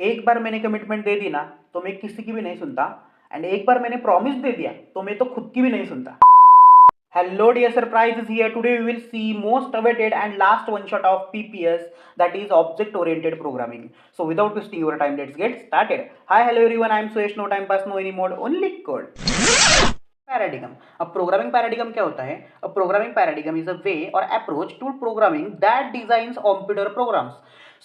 एक बार मैंने कमिटमेंट दे दी ना तो मैं किसी की भी नहीं सुनता, एंड एक बार मैंने प्रॉमिस दे दिया तो मैं तो खुद की भी नहीं सुनता। Hello dear, surprise is here. Today we will see most awaited and last one shot of PPS, that is object oriented programming. So without wasting your time, let's get started. Hi, hello everyone, I am Suyesh. No time pass, no any mode, only code. Paradigm. अब programming paradigm क्या होता है? अब programming paradigm is a way और approach to programming that designs computer programs.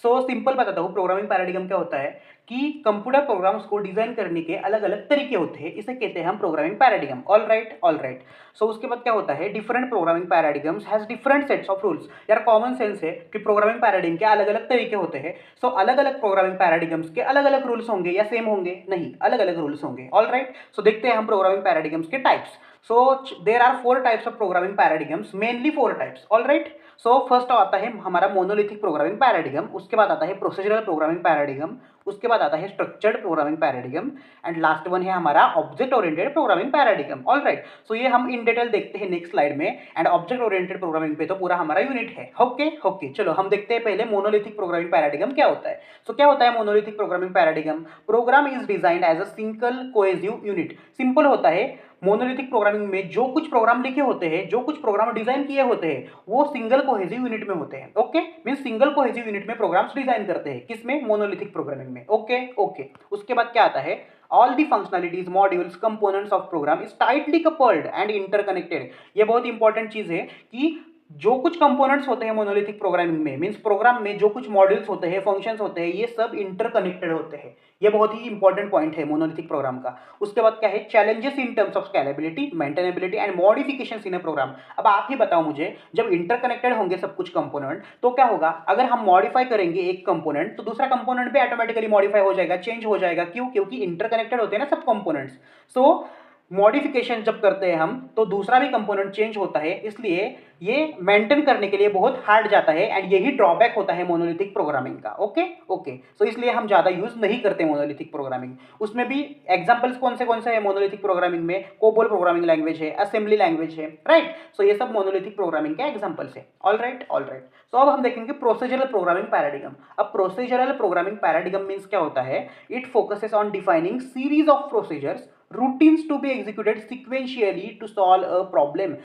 So simple बताता हूँ, programming paradigm क्या होता है कि कंप्यूटर प्रोग्राम्स को डिजाइन करने के अलग अलग तरीके होते हैं, इसे कहते हैं हम programming paradigm. All right, all right. So उसके बाद क्या होता है, different programming paradigms has different sets of rules. यार कॉमन सेंस है कि प्रोग्रामिंग पैराडिगम के अलग अलग तरीके होते हैं। सो अलग अलग प्रोग्रामिंग पैराडिगम्स के अलग अलग रूल्स होंगे या सेम होंगे? नहीं, अलग अलग रूल्स होंगे। ऑल राइट, सो देखते हैं हम प्रोग्रामिंग पैराडिगम्स के types. So there are four types of programming paradigms, mainly four types. All right. So first आता है हमारा मोनोलिथिक प्रोग्रामिंग पैराडिगम, उसके बाद आता है प्रोसीजरल प्रोग्रामिंग पैराडिगम, उसके बाद आता है structured programming paradigm, and last one है हमारा object oriented programming paradigm. All right, so ये हम इन डिटेल देखते हैं नेक्स्ट स्लाइड में। एंड ऑब्जेक्ट ओरिएंटेड प्रोग्रामिंग पे तो पूरा हमारा यूनिट है। ओके ओके, चलो हम देखते हैं पहले मोनोलिथिक प्रोग्रामिंग पैराडिगम क्या होता है। सो क्या होता है monolithic programming paradigm? Program is designed as a single cohesive unit. Simple होता है, मोनोलिथिक प्रोग्रामिंग में जो कुछ प्रोग्राम लिखे होते हैं, जो कुछ प्रोग्राम डिजाइन किए होते हैं, वो सिंगल कोहेसिव यूनिट में होते हैं। Okay, mean single cohesive unit में प्रोग्राम्स डिजाइन करते हैं, किसमें? मोनोलिथिक प्रोग्रामिंग में। ओके ओके, उसके बाद क्या आता है, all the functionalities modules components of program is tightly coupled and interconnected. ये बहुत इंपॉर्टेंट चीज है कि जो कुछ कंपोनेंट्स होते हैं मोनोलिथिक प्रोग्रामिंग में, मींस प्रोग्राम में जो कुछ मॉड्यूल्स होते हैं, फंक्शंस होते हैं, ये सब इंटरकनेक्टेड होते हैं। ये बहुत ही इंपॉर्टेंट पॉइंट है मोनोलिथिक प्रोग्राम का। उसके बाद क्या है, challenges in terms of scalability, maintainability and modifications in a program. अब आप ही बताओ मुझे, जब इंटरकनेक्टेड होंगे सब कुछ कंपोनेंट तो क्या होगा, अगर हम मॉडिफाई करेंगे एक कंपोनेंट तो दूसरा कंपोनेंट भी ऑटोमेटिकली मॉडिफाई हो जाएगा, चेंज हो जाएगा। क्यों? क्योंकि इंटरकनेक्टेड होते हैं ना सब कंपोनेंट्स। सो मॉडिफिकेशन जब करते हैं हम तो दूसरा भी कंपोनेंट चेंज होता है, इसलिए ये मेंटेन करने के लिए बहुत हार्ड जाता है, एंड यही ड्रॉबैक होता है मोनोलिथिक प्रोग्रामिंग का। ओके ओके, सो इसलिए हम ज्यादा यूज नहीं करते मोनोलिथिक प्रोग्रामिंग। उसमें भी एग्जांपल्स कौन से हैं मोनोलिथिक प्रोग्रामिंग में? कोबोल प्रोग्रामिंग लैंग्वेज है, असेंबली लैंग्वेज है, राइट। सो ये सब मोनोलिथिक प्रोग्रामिंग के एग्जांपल्स है। All right, all right. So अब हम देखेंगे प्रोसीजरल प्रोग्रामिंग पैराडिगम। अब प्रोसीजरल प्रोग्रामिंग पैराडिगम मींस क्या होता है, it focuses on defining series of procedures routines to be executed sequentially to solve a problem।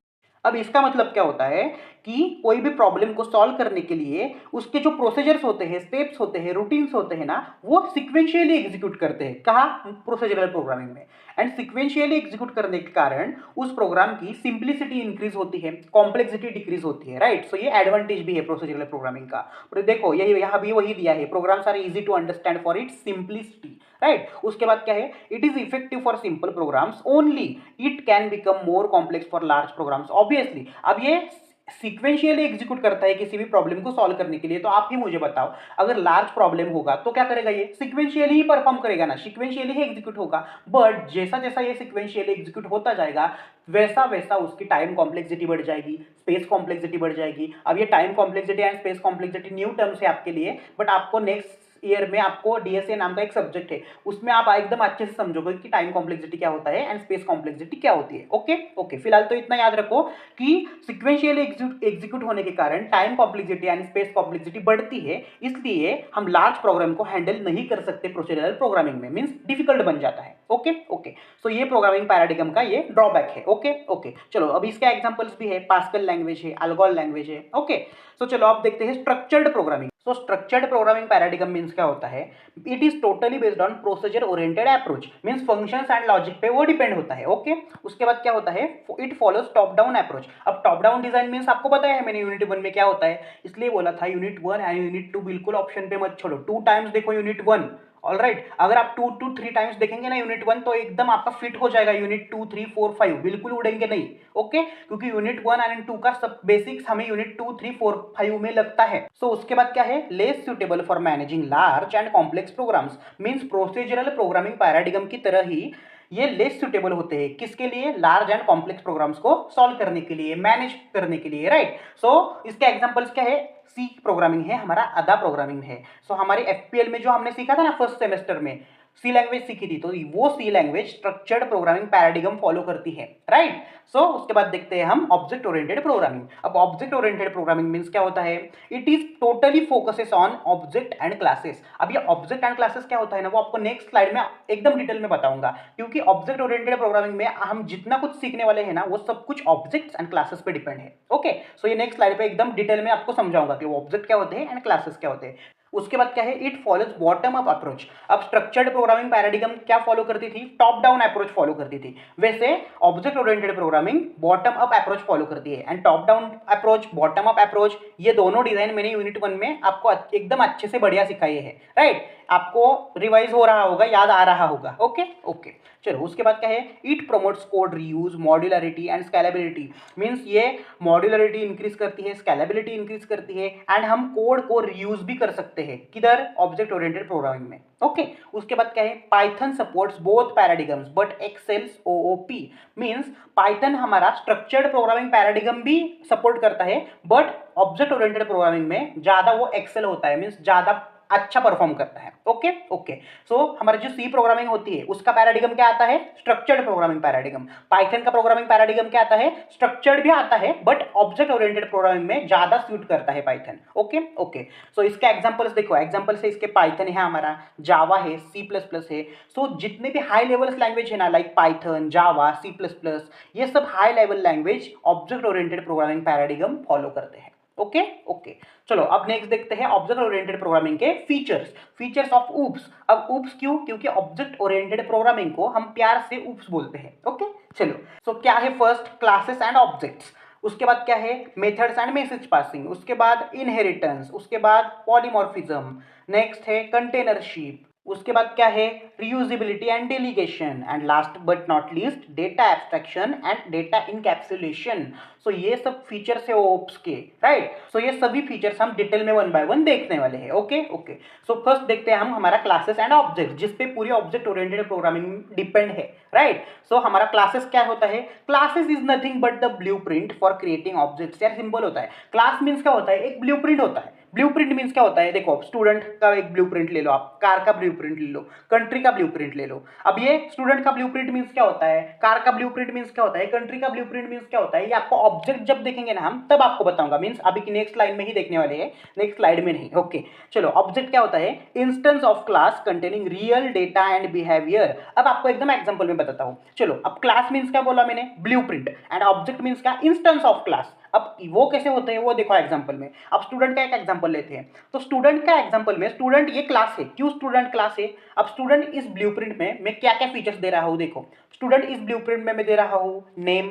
अब इसका मतलब क्या होता है कि कोई भी प्रॉब्लम को सॉल्व करने के लिए उसके जो प्रोसीजर्स होते हैं, स्टेप्स होते हैं, रूटीन्स होते हैं ना, वो सिक्वेंशियली एग्जीक्यूट करते हैं। कहाँ? प्रोसीजरल प्रोग्रामिंग में। एंड सिक्वेंशियली एग्जीक्यूट करने के कारण उस प्रोग्राम की सिंप्लिसिटी इंक्रीज होती है, कॉम्प्लेक्सिटी डिक्रीज होती है, राइट। सो ये एडवांटेज भी है प्रोसीजरल प्रोग्रामिंग का। देखो यही यहाँ भी वही दिया है, programs are easy to understand for its simplicity, right. उसके बाद क्या है, it is effective for simple programs only, it can become more complex for large programs. Obviously अब ये सीक्वेंशियली एग्जीक्यूट करता है किसी भी प्रॉब्लम को सॉल्व करने के लिए। तो आप ही मुझे बताओ, अगर लार्ज प्रॉब्लम होगा तो क्या करेगा, ये सीक्वेंशियली ही परफॉर्म करेगा ना, सीक्वेंशियली ही एग्जीक्यूट होगा। बट जैसा जैसा ये सीक्वेंशियली एग्जीक्यूट होता जाएगा वैसा वैसा उसकी टाइम कॉम्प्लेक्सिटी बढ़ जाएगी, स्पेस कॉम्प्लेक्सिटी बढ़ जाएगी। अब ये time complexity and space complexity new terms है आपके लिए, बट आपको नेक्स्ट ईयर में आपको डीएसए नाम का एक सब्जेक्ट है, उसमें आप एकदम अच्छे से समझोगे कि टाइम कॉम्प्लेक्सिटी क्या होता है एंड स्पेस कॉम्प्लेक्सिटी क्या होती है। ओके ओके, फिलहाल तो इतना याद रखो कि सीक्वेंशियली एग्जीक्यूट होने के कारण time complexity and space complexity बढ़ती है, इसलिए हम लार्ज प्रोग्राम को हैंडल नहीं कर सकते प्रोसीजरल प्रोग्रामिंग में, मींस डिफिकल्ट बन जाता है। ओके ओके, सो ये प्रोग्रामिंग पैराडिगम का ये ड्रॉबैक है। ओके ओके, चलो अब इसका एग्जांपल्स भी है, पास्कल लैंग्वेज है, अल्गोल लैंग्वेज है। ओके, सो चलो अब देखते हैं स्ट्रक्चर्ड प्रोग्रामिंग। सो स्ट्रक्चर्ड प्रोग्रामिंग पैराडिगम मींस क्या होता है, it is totally based on procedure oriented approach, means functions and logic पे वो डिपेंड होता है। ओके, उसके बाद क्या होता है, it follows top down approach. अब टॉप डाउन डिजाइन मींस आपको बताया है मैंने यूनिट 1 में क्या होता है, इसलिए बोला था यूनिट 1 एंड यूनिट 2 बिल्कुल ऑप्शन पे मत छोड़ो, 2 टाइम्स देखो यूनिट 1। ऑल राइट, अगर आप 2 to 3 टाइम्स देखेंगे ना यूनिट 1 तो एकदम आपका फिट हो जाएगा यूनिट 2 3 4 5, बिल्कुल उड़ेंगे नहीं। ओके, क्योंकि यूनिट 1 एंड 2 का सब बेसिक्स हमें यूनिट 2 3 4 5 में लगता है। सो उसके बाद क्या है, less suitable for managing large and complex programs, means procedural programming paradigm की तरह ही ये लेस सुटेबल होते हैं किसके लिए, लार्ज एंड कॉम्प्लेक्स प्रोग्राम्स को सॉल्व करने के लिए, मैनेज करने के लिए, राइट। सो इसके एग्जांपल्स क्या है, सी प्रोग्रामिंग है हमारा, अदा प्रोग्रामिंग है। सो हमारे एफपीएल में जो हमने सीखा था ना फर्स्ट सेमेस्टर में, सी लैंग्वेज सीखी थी, तो वो C language structured programming paradigm follow करती है, राइट। सो उसके बाद देखते हैं हम ऑब्जेक्ट ओरिएंटेड प्रोग्रामिंग। अब ऑब्जेक्ट ओरिएंटेड प्रोग्रामिंग मींस क्या होता है, it is totally focuses on object and classes. अब ये ऑब्जेक्ट एंड क्लासेस क्या होता है ना, वो आपको नेक्स्ट स्लाइड में एकदम डिटेल में बताऊंगा, क्योंकि ऑब्जेक्ट ओरिएंटेड प्रोग्रामिंग में हम जितना कुछ सीखने वाले हैं ना, वो सब कुछ ऑब्जेक्ट्स एंड क्लासेस पे डिपेंड है। ओके, सो ये नेक्स्ट स्लाइड पे एकदम डिटेल में आपको समझाऊंगा कि ऑब्जेक्ट क्या होते हैं एंड क्लासेस क्या होते हैं। उसके बाद क्या है, it follows bottom up approach. अब स्ट्रक्चर्ड प्रोग्रामिंग पैराडिगम क्या फॉलो करती थी, टॉप डाउन अप्रोच फॉलो करती थी, वैसे object oriented programming bottom up approach follow करती है। And top down approach, bottom up approach, ये दोनों डिजाइन मैंने यूनिट 1 में आपको एकदम अच्छे से बढ़िया सिखाई है, राइट। आपको रिवाइज हो रहा होगा, याद आ रहा होगा। ओके ओके, चलो उसके बाद क्या है, it promotes code reuse, modularity and scalability. Means ये मॉड्यूलरिटी इंक्रीज करती है, स्केलेबिलिटी इंक्रीज करती है, एंड हम कोड को रीयूज भी कर सकते हैं, किधर, ऑब्जेक्ट ओरिएंटेड प्रोग्रामिंग में। ओके, उसके बाद क्या है, Python supports both paradigms but excels OOP. Means Python हमारा स्ट्रक्चर्ड प्रोग्रामिंग पैराडिगम भी सपोर्ट करता है, बट ऑब्जेक्ट ओरिएंटेड प्रोग्रामिंग में ज्यादा वो एक्सेल होता है, मींस ज्यादा अच्छा परफॉर्म करता है। ओके ओके, सो हमारा जो सी प्रोग्रामिंग होती है उसका पैराडिगम क्या आता है, स्ट्रक्चर्ड प्रोग्रामिंग पैराडिगम। पाइथन का प्रोग्रामिंग पैराडिगम क्या आता है, स्ट्रक्चर्ड भी आता है, बट ऑब्जेक्ट ओरिएंटेड प्रोग्रामिंग में ज्यादा सूट करता है पाइथन। ओके ओके, सो इसके एग्जांपल्स देखो, एग्जांपल्स है इसके, पाइथन है हमारा, जावा है, सी प्लस प्लस है। सो जितने भी हाई लेवल लैंग्वेज है ना, लाइक पाइथन, जावा, सी प्लस प्लस, ये सब high level language object oriented programming paradigm follow करते हैं। ओके ओके, चलो अब नेक्स्ट देखते हैं ऑब्जेक्ट ओरिएंटेड प्रोग्रामिंग के फीचर्स ऑफ ऊप्स। अब ऊप्स क्यों, क्योंकि ऑब्जेक्ट ओरिएंटेड प्रोग्रामिंग को हम प्यार से ऊप्स बोलते हैं। ओके, चलो सो क्या है, फर्स्ट क्लासेस एंड ऑब्जेक्ट्स, उसके बाद क्या है, मेथड्स एंड मैसेज पासिंग, उसके बाद इनहेरिटेंस, उसके बाद पॉलीमॉर्फिज्म, नेक्स्ट है कंटेनरशिप, उसके बाद क्या है, reusability and delegation, and last but not least data abstraction and data encapsulation. So ये सब फीचर्स है ओप्स के, राइट। सो ये सभी फीचर्स हम डिटेल में 1 बाय 1 देखने वाले हैं। ओके ओके, सो फर्स्ट देखते हैं हम हमारा क्लासेस एंड ऑब्जेक्ट, जिसपे पूरी ऑब्जेक्ट ओरिएंटेड प्रोग्रामिंग डिपेंड है, राइट। सो हमारा क्लासेस क्या होता है, classes is nothing but the blueprint for creating objects. यार सिंपल होता है, क्लास मीन्स क्या होता है, एक ब्लूप्रिंट होता है। ब्लूप्रिंट मींस क्या होता है, देखो स्टूडेंट का एक ब्लूप्रिंट ले लो, आप कार का ब्लूप्रिंट ले लो, कंट्री का ब्लूप्रिंट ले लो। अब ये स्टूडेंट का ब्लूप्रिंट मींस क्या होता है, कार का ब्लूप्रिंट मींस क्या होता है, कंट्री का ब्लूप्रिंट मींस क्या होता है, ये आपको ऑब्जेक्ट जब देखेंगे ना हम, तब आपको बताऊंगा। मींस अभी की नेक्स्ट लाइन में ही देखने वाले हैं, नेक्स्ट स्लाइड में नहीं। ओके, चलो ऑब्जेक्ट क्या होता है, instance of class containing real data and behaviour. अब आपको एकदम एग्जांपल में बताता हूं। चलो, अब क्लास मींस क्या बोला मैंने, ब्लूप्रिंट, एंड ऑब्जेक्ट मींस क्या, इंस्टेंस ऑफ क्लास। अब वो कैसे होते हैं वो देखो एग्जांपल में। अब स्टूडेंट का एक एग्जांपल लेते हैं, तो स्टूडेंट का एग्जांपल में, स्टूडेंट ये क्लास है, क्यों स्टूडेंट क्लास है। अब स्टूडेंट इस ब्लूप्रिंट में मैं क्या क्या फीचर्स दे रहा हूं, देखो स्टूडेंट इस ब्लूप्रिंट में मैं दे रहा हूं नेम,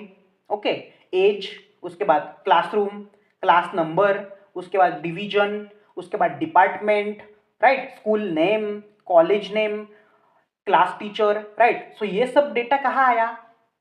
ओके, एज, उसके बाद क्लासरूम, क्लास नंबर, उसके बाद डिवीजन, उसके बाद department, right, school name, college name, class teacher, right. So ये सब डेटा कहाँ आया,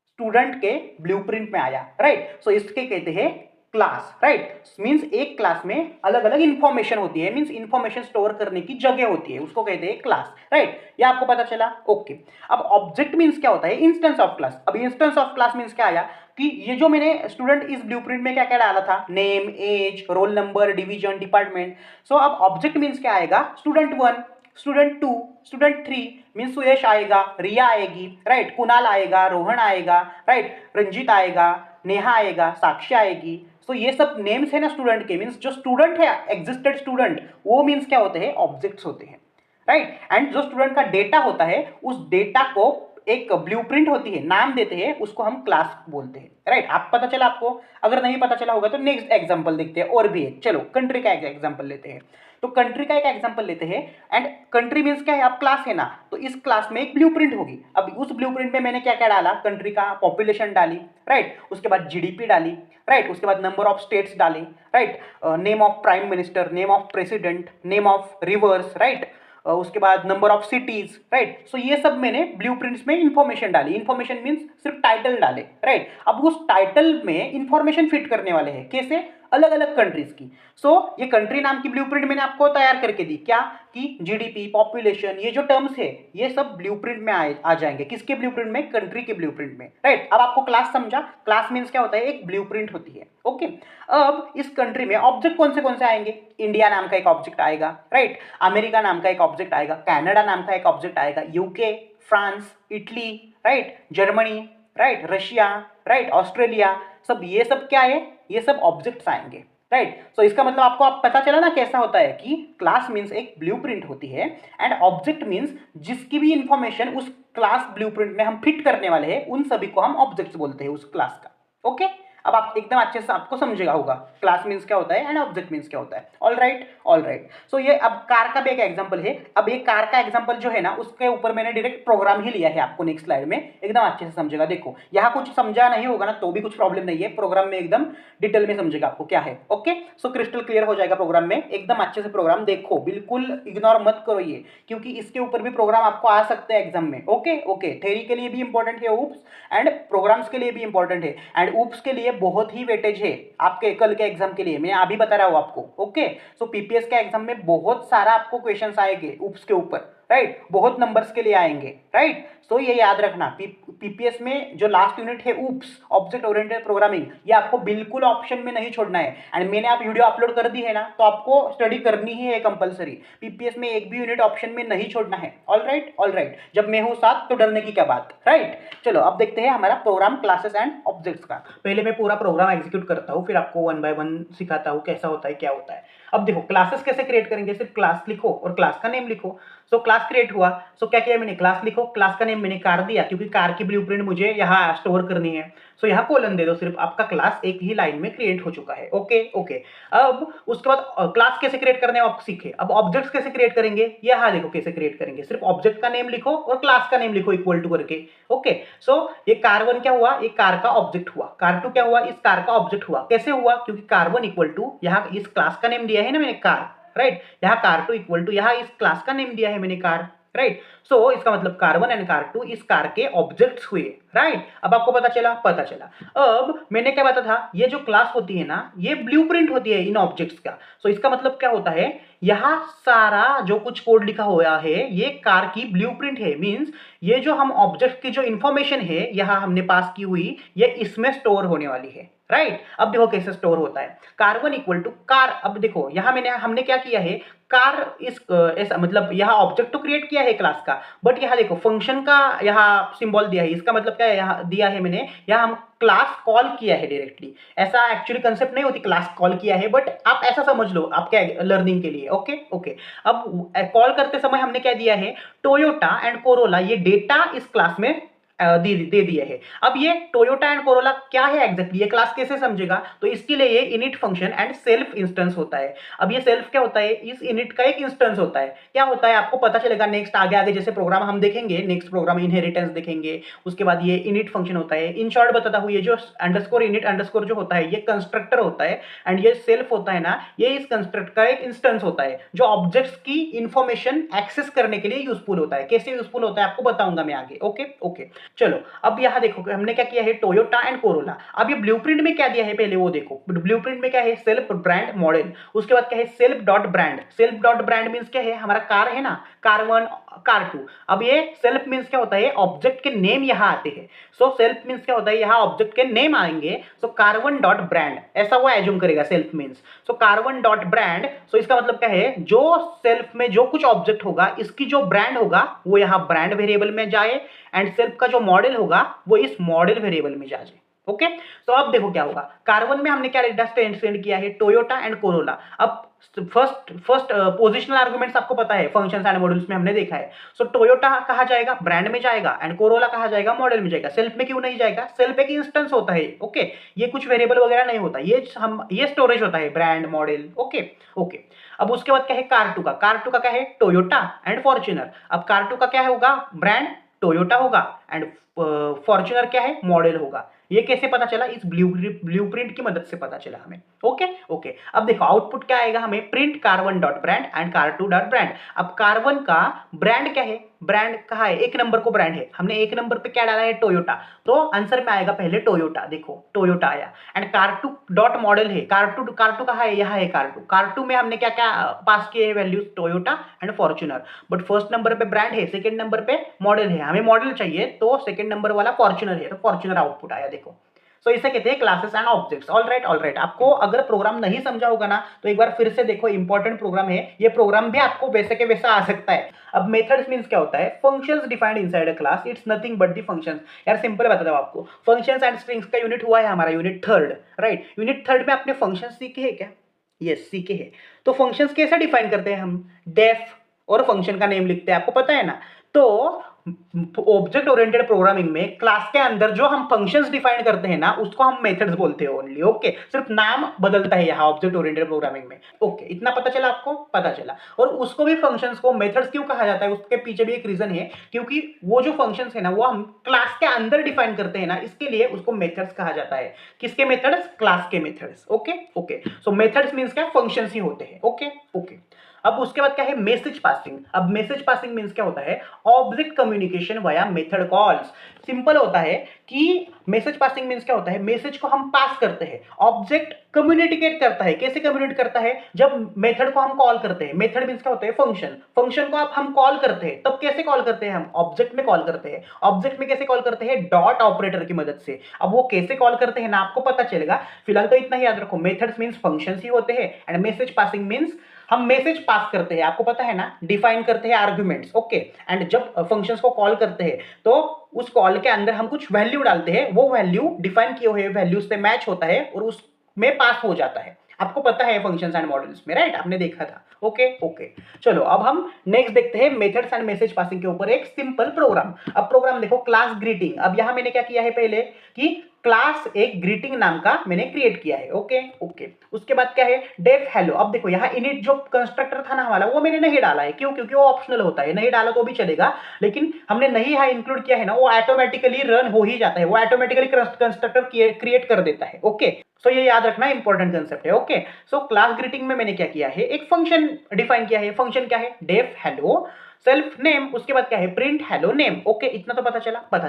स्टूडेंट के ब्लूप्रिंट में आया, राइट। सो इसके कहते हैं क्लास, राइट। मींस एक क्लास में अलग अलग इंफॉर्मेशन होती है, मींस इंफॉर्मेशन स्टोर करने की जगह होती है, उसको कहते हैं क्लास, राइट। ये आपको पता चला। ओके, अब ऑब्जेक्ट मींस क्या होता है, इंस्टेंस ऑफ क्लास। अब इंस्टेंस ऑफ क्लास मींस क्या आया कि ये जो मैंने स्टूडेंट इस ब्लूप्रिंट में क्या क्या डाला था, name, age, roll number, division, department. So अब ऑब्जेक्ट मींस क्या आएगा, student 1, student 2, student 3, means Suyash आएगा, रिया आएगी, राइट, कुणाल आएगा, रोहन आएगा, राइट, रंजीत आएगा, नेहा आएगा, साक्षी आएगी। सो ये सब नेम्स है ना स्टूडेंट के, मींस जो स्टूडेंट है, एग्जिस्टेड स्टूडेंट, वो मींस क्या होते हैं, ऑब्जेक्ट्स होते हैं, राइट। एंड जो स्टूडेंट का डेटा होता है, उस डेटा को एक ब्लूप्रिंट होती है, नाम देते हैं, उसको हम क्लास बोलते हैं, राइट। आप पता चला आपको, अगर नहीं पता चला होगा तो नेक्स्ट एग्जांपल देखते हैं, और भी है। चलो कंट्री का एक एग्जांपल लेते हैं, तो कंट्री का एक एग्जांपल लेते हैं, एंड कंट्री मींस क्या है, आप क्लास है ना, तो इस क्लास में एक ब्लूप्रिंट होगी। अब उस ब्लूप्रिंट में मैंने क्या क्या डाला, कंट्री का पॉपुलेशन डाली, राइट, उसके बाद जीडीपी डाली, राइट, उसके बाद नंबर ऑफ स्टेट्स डाले, right, name of prime minister, name of president, name of reverse, right, उसके बाद number of cities, right. So ये सब मैंने ब्लूप्रिंट्स में इंफॉर्मेशन डाली, इंफॉर्मेशन मींस सिर्फ टाइटल डाले, राइट। अब उस टाइटल में इंफॉर्मेशन फिट करने वाले हैं, कैसे, अलग अलग कंट्रीज की। सो ये कंट्री नाम की ब्लूप्रिंट मैंने आपको तैयार करके दी, क्या कि जीडीपी, पॉपुलेशन, ये जो टर्म्स है ये सब ब्लूप्रिंट में आ जाएंगे। किसके ब्लूप्रिंट में? कंट्री के ब्लूप्रिंट में, राइट। अब आपको क्लास समझा? क्लास मीन्स क्या होता है? एक ब्लूप्रिंट होती है, ओके। अब इस कंट्री में ऑब्जेक्ट कौन से आएंगे? इंडिया नाम का एक ऑब्जेक्ट आएगा, राइट। अमेरिका नाम का एक ऑब्जेक्ट आएगा, कनाडा नाम का एक ऑब्जेक्ट आएगा, UK, France, Italy, right, Germany, right, Russia, right, Australia, सब ये सब क्या है? ये सब ऑब्जेक्ट्स आएंगे, राइट। सो इसका मतलब आपको आप पता चला ना कैसा होता है कि क्लास मीन्स एक ब्लूप्रिंट होती है एंड ऑब्जेक्ट मीन्स जिसकी भी इंफॉर्मेशन उस क्लास ब्लूप्रिंट में हम फिट करने वाले हैं उन सभी को हम ऑब्जेक्ट्स बोलते हैं उस क्लास का, ओके। अब आप एकदम अच्छे से आपको समझेगा होगा क्लास मीन्स क्या होता है एंड ऑब्जेक्ट मीन्स क्या होता है। All right, all right. So ये अब कार का भी एक एग्जांपल है। अब ये कार का एग्जांपल जो है ना उसके ऊपर मैंने डायरेक्ट प्रोग्राम ही लिया है, आपको नेक्स्ट स्लाइड में एकदम अच्छे से समझेगा। देखो यहाँ कुछ समझा नहीं होगा ना तो भी कुछ प्रॉब्लम नहीं है, प्रोग्राम में एकदम डिटेल में समझेगा आपको क्या है, ओके। सो क्रिस्टल क्लियर हो जाएगा प्रोग्राम में, एकदम अच्छे से प्रोग्राम देखो, बिल्कुल इग्नोर मत करो ये, क्योंकि इसके ऊपर भी प्रोग्राम आपको आ सकते हैं एग्जाम में, ओके ओके। थ्योरी के लिए भी इंपॉर्टेंट है ऊप्स एंड प्रोग्राम्स के लिए भी इंपॉर्टेंट है एंड ऊप्स के लिए बहुत ही वेटेज है आपके कल के एग्जाम के लिए, मैं अभी बता रहा हूं आपको, ओके। सो पीपीएस के एग्जाम में बहुत सारा आपको क्वेश्चंस आएंगे ऊप्स के ऊपर, राइट, बहुत नंबर्स के लिए आएंगे, राइट। सो ये याद रखना पीपीएस में जो लास्ट यूनिट है ऊप्स, ऑब्जेक्ट ओरिएंटेड प्रोग्रामिंग, ये आपको बिल्कुल ऑप्शन में नहीं छोड़ना है एंड मैंने आप वीडियो अपलोड कर दी है ना तो आपको स्टडी करनी ही है कंपलसरी, पीपीएस में एक भी यूनिट ऑप्शन में नहीं छोड़ना है। All right, all right. जब मैं हूं साथ तो डरने की क्या बात, राइट। चलो अब देखते हैं हमारा प्रोग्राम क्लासेस एंड ऑब्जेक्ट्स का। पहले मैं पूरा प्रोग्राम एग्जीक्यूट करता हूँ, फिर आपको वन बाय वन सिखाता हूँ कैसा होता है क्या होता है। अब देखो क्लासेस कैसे क्रिएट करेंगे, सिर्फ क्लास लिखो और क्लास का नेम लिखो। सो क्लास क्रिएट हुआ, सो क्या किया मैंने, क्लास लिखो, क्लास का नेम मैंने कार दिया क्योंकि कार की ब्लूप्रिंट मुझे यहाँ स्टोर करनी है। सो यहाँ कोलन दे दो, सिर्फ आपका क्लास एक ही लाइन में क्रिएट हो चुका है, ओके ओके। अब उसके बाद क्लास कैसे क्रिएट करने आप सीखे। अब ऑब्जेक्ट्स कैसे क्रिएट करेंगे, यहाँ देखो कैसे क्रिएट करेंगे, सिर्फ ऑब्जेक्ट का नेम लिखो और क्लास का नेम लिखो इक्वल टू करके, ओके। सो ये कार1 क्या हुआ, ये कार का ऑब्जेक्ट हुआ, कार2 क्या हुआ, इस कार का ऑब्जेक्ट हुआ। कैसे हुआ, क्योंकि कार1 इक्वल टू यहाँ इस क्लास का नेम दिया है ना मैंने कार, राइट। यहाँ कार2 इक्वल टू यहाँ इस क्लास का नेम दिया है मैंने कार, राइट। सो इसका मतलब कार1 एंड कार2 इस कार के ऑब्जेक्ट्स हुए, राइट। अब आपको पता चला, पता चला। अब मैंने क्या बताया था, ये जो क्लास होती है ना ये ब्लूप्रिंट होती है इन ऑब्जेक्ट्स का। सो इसका मतलब क्या होता है, यहाँ सारा जो कुछ कोड लिखा हुआ है ये कार की ब्लूप्रिंट है, मींस ये जो हम ऑब्जेक्ट की जो इंफॉर्मेशन है यहाँ हमने पास की हुई ये इसमें स्टोर होने वाली है, राइट। अब देखो कैसे स्टोर होता है, कार1 इक्वल टू कार। अब देखो यहाँ हमने क्या किया है, कार इस ऐसा मतलब यहाँ ऑब्जेक्ट तो क्रिएट किया है क्लास का, बट यहाँ देखो फंक्शन का यहाँ सिंबल दिया है। इसका मतलब क्या है, यहाँ दिया है मैंने, यहाँ हम क्लास कॉल किया है डायरेक्टली। ऐसा एक्चुअली कंसेप्ट नहीं होती क्लास कॉल किया है, बट आप ऐसा समझ लो आपके लर्निंग के लिए, ओके ओके। अब कॉल करते समय हमने क्या दिया है, टोयोटा एंड कोरोला, ये डेटा इस क्लास में दे दिए है। अब ये टोयोटा एंड कोरोला क्या है एग्जैक्टली, ये क्लास कैसे समझेगा, तो इसके लिए ये init function and self instance होता है। अब ये सेल्फ क्या होता है, इस इनिट का एक इंस्टेंस होता है। क्या होता है आपको पता चलेगा नेक्स्ट आगे आगे जैसे प्रोग्राम हम देखेंगे, नेक्स्ट प्रोग्राम इनहेरिटेंस देखेंगे, उसके बाद ये इनिट फंक्शन होता है। इन शॉर्ट बताता हूँ, ये जो अंडरस्कोर इनिट अंडरस्कोर जो होता है ये कंस्ट्रक्टर होता है एंड ये सेल्फ होता है ना, ये इस कंस्ट्रक्ट का एक इंस्टेंस होता है जो ऑब्जेक्ट्स की इंफॉर्मेशन एक्सेस करने के लिए यूजफुल होता है। कैसे यूजफुल होता है आपको बताऊंगा मैं आगे, ओके ओके। चलो अब यहां देखो हमने क्या किया है, टोयोटा एंड कोरोला। अब ये ब्लूप्रिंट में क्या दिया है पहले वो देखो, ब्लूप्रिंट में क्या है, सेल्फ ब्रांड मॉडल, उसके बाद क्या है self dot brand. Self dot brand means क्या है, हमारा कार है ना, कार1 कार2। अब ये सेल्फ मींस क्या होता है, ऑब्जेक्ट के नेम यहां आते हैं। सो सेल्फ मींस क्या होता है, यहां ऑब्जेक्ट के नेम आएंगे। सो कार1 डॉट ब्रांड ऐसा वो एज्यूम करेगा सेल्फ मींस। सो कार1 डॉट ब्रांड, सो इसका मतलब क्या है, जो सेल्फ में जो कुछ ऑब्जेक्ट होगा इसकी जो ब्रांड होगा वो यहां ब्रांड वेरिएबल में जाए एंड सेल्फ का जो मॉडल होगा वो इस मॉडल वेरिएबल में जाए, ओके। तो अब देखो क्या होगा, कार1 में हमने क्या डेटा सेंड किया है, टोयोटा एंड कोरोला। अब फर्स्ट पोजिशनल आर्गुमेंट्स आपको पता है फंक्शंस एंड मॉड्यूल्स में हमने देखा है। सो टोयोटा कहा जाएगा ब्रांड में जाएगा एंड कोरोला कहा जाएगा मॉडल में जाएगा। सेल्फ में क्यों नहीं जाएगा, सेल्फ एक इंस्टेंस होता है, ओके। ये कुछ वेरिएबल वगैरह नहीं होता, ये स्टोरेज होता है ब्रांड मॉडल, ओके ओके। अब उसके बाद क्या है कार2 का, कार2 का क्या है टोयोटा एंड फॉर्च्यूनर। अब कार2 का क्या होगा, ब्रांड टोयोटा होगा एंड फॉर्च्यूनर क्या है, मॉडल होगा। ये कैसे पता चला? इस ब्लूप्रिंट की मदद से पता चला हमें। ओके ओके, अब देखो आउटपुट क्या आएगा हमें, print car one dot brand and car two dot brand. अब कार1 का ब्रांड क्या है, ब्रांड कहाँ है, एक नंबर को ब्रांड है, हमने एक नंबर पे क्या डाला है, टोयोटा, तो आंसर में आएगा पहले टोयोटा, देखो टोयोटा आया। एंड कार2 डॉट मॉडल है, कार2 कहाँ है, यहाँ है कार2 में हमने क्या क्या पास किए हैं values, Toyota and Fortuner. But first number पे ब्रांड है, सेकंड नंबर पे मॉडल है, हमें मॉडल चाहिए तो सेकंड नंबर वाला फॉर्च्यूनर है, तो फॉर्च्यूनर आउटपुट आया देखो। सो इसे कहते हैं classes and objects. All right, आपको अगर प्रोग्राम नहीं समझा होगा ना तो एक बार फिर से देखो, इंपॉर्टेंट प्रोग्राम है ये, प्रोग्राम भी आपको वैसे के वैसा आ सकता है। अब मेथड्स मींस क्या होता है, functions defined inside a class, it's nothing but the functions. यार सिंपल बताता हूं आपको, फंक्शंस एंड स्ट्रिंग्स का यूनिट हुआ है हमारा unit third, right. Unit third में आपने फंक्शंस सीखे हैं क्या? यस सीखे हैं। तो फंक्शंस कैसे डिफाइन करते हैं हम, डेफ और फंक्शन का नेम लिखते हैं, आपको पता है ना। तो ऑब्जेक्ट ओरिएंटेड प्रोग्रामिंग में क्लास के अंदर जो हम फंक्शंस डिफाइन करते हैं ना उसको हम मेथड्स बोलते हैं ओनली। ओके, सिर्फ नाम बदलता है यहाँ ऑब्जेक्ट ओरिएंटेड प्रोग्रामिंग में। ओके, इतना पता चला आपको, पता चला। और उसको भी फंक्शंस को मेथड्स क्यों कहा जाता है, उसके पीछे भी एक रीजन है, क्योंकि वो जो फंक्शंस है ना वो हम क्लास के अंदर डिफाइन करते हैं ना, इसके लिए उसको मेथड्स कहा जाता है। किसके मेथड्स? क्लास के मेथड्स। ओके ओके, सो मेथड्स मींस क्या, फंक्शंस ही होते हैं। ओके ओके, अब उसके बाद क्या है, मैसेज पासिंग। अब मैसेज पासिंग मींस क्या होता है, object communication via method calls. Simple होता है कि मैसेज पासिंग मींस क्या होता है, मैसेज को हम पास करते हैं, ऑब्जेक्ट कम्युनिकेट करता है। कैसे कम्युनिकेट करता है, जब मेथड को हम कॉल करते हैं। मेथड मींस क्या होता है, फंक्शन। फंक्शन को आप हम कॉल करते हैं, तब कैसे कॉल करते हैं, हम ऑब्जेक्ट में कॉल करते हैं। ऑब्जेक्ट में कैसे कॉल करते हैं, डॉट ऑपरेटर की मदद से। अब वो कैसे कॉल करते हैं ना आपको पता चलेगा, फिलहाल तो इतना ही याद रखो, मेथड्स मींस फंक्शंस ही होते हैं एंड मैसेज पासिंग मींस हम मैसेज पास करते हैं, आपको पता है ना, डिफाइन करते हैं आर्गुमेंट्स। ओके, एंड जब फंक्शंस को कॉल करते हैं तो उस कॉल के अंदर हम कुछ वैल्यू डालते हैं, वो वैल्यू डिफाइन किए हुए वैल्यू से मैच होता है और उसमें पास हो जाता है। आपको पता है फंक्शंस एंड मॉडल्स में, राइट, आपने देखा था। ओके ओके, चलो अब हम नेक्स्ट देखते हैं मेथड्स एंड मैसेज पासिंग के ऊपर एक सिंपल प्रोग्राम। अब प्रोग्राम देखो, क्लास ग्रीटिंग। अब यहां मैंने क्या किया है पहले कि क्लास एक ग्रीटिंग नाम का मैंने क्रिएट किया है। ओके ओके, उसके बाद क्या है, डेफ हेलो। अब देखो यहाँ इनिट जो कंस्ट्रक्टर था ना हमारा वो मैंने नहीं डाला है, क्यों? क्योंकि वो ऑप्शनल होता है, नहीं डाला तो भी चलेगा, लेकिन हमने नहीं यहाँ इंक्लूड किया है ना, वो ऑटोमेटिकली रन हो ही जाता है, वो ऑटोमेटिकली कंस्ट्रक्टर क्रिएट कर देता है। ओके, सो ये याद रखना, इंपॉर्टेंट कंसेप्ट है। ओके, सो क्लास ग्रीटिंग में मैंने क्या किया है, एक फंक्शन डिफाइन किया है। फंक्शन क्या है, डेफ हेलो सेल्फ नेम, उसके बाद क्या है, प्रिंट हेलो नेम। ओके, इतना तो पता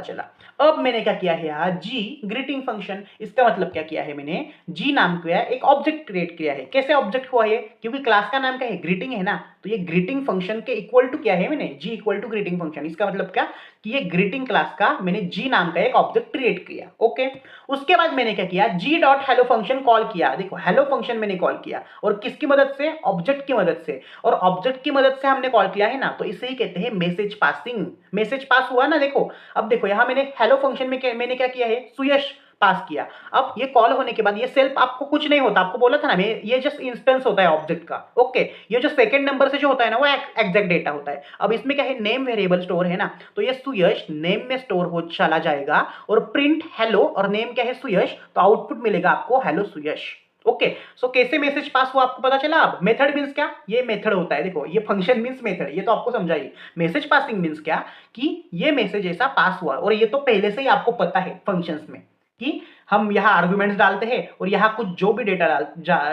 चला। अब मैंने क्या किया है यहाँ, जी ग्रीटिंग फंक्शन। इसका मतलब क्या किया है मैंने, जी नाम का एक ऑब्जेक्ट क्रिएट किया है। कैसे ऑब्जेक्ट हुआ ये, क्योंकि क्लास का नाम क्या है, ग्रीटिंग है ना, तो ये ग्रीटिंग फंक्शन के इक्वल टू क्या है मैंने, जी इक्वल टू ग्रीटिंग फंक्शन। इसका मतलब क्या कि ये ग्रीटिंग क्लास का मैंने जी नाम का एक ऑब्जेक्ट क्रिएट किया। ओके, उसके बाद मैंने क्या किया, जी डॉट हेलो फंक्शन कॉल किया। देखो हेलो फंक्शन मैंने कॉल किया, और किसकी मदद से, ऑब्जेक्ट की मदद से। और ऑब्जेक्ट की मदद से हमने कॉल किया है ना, तो इसे ही कहते हैं मैसेज पासिंग। मैसेज पास हुआ ना, देखो अब देखो यहां मैंने हेलो फंक्शन में मैंने क्या किया है, सुयश पास किया। अब ये कॉल होने के बाद ये सेल्फ आपको कुछ नहीं होता, आपको बोला था ना मैं, ये जस्ट इंस्टेंस होता है ऑब्जेक्ट का। ओके, ये जो सेकंड नंबर से जो होता है ना वो एग्जैक्ट डेटा होता है। अब इसमें क्या है, नेम वेरिएबल स्टोर है ना, तो ये सुयश नेम में स्टोर हो चला जाएगा, और प्रिंट हेलो, और नेम क्या है सुयश, तो आउटपुट मिलेगा आपको हेलो सुयश। ओके, सो कैसे मैसेज पास हुआ आपको पता चला। अब मेथड मींस क्या, ये मेथड होता है, देखो ये फंक्शन मींस मेथड, ये तो आपको समझाइए। मैसेज पासिंग मींस क्या कि ये मैसेज ऐसा पास हुआ, और ये तो पहले से ही आपको पता है फंक्शंस में कि हम यहाँ आर्गुमेंट्स डालते हैं और यहाँ कुछ जो भी डेटा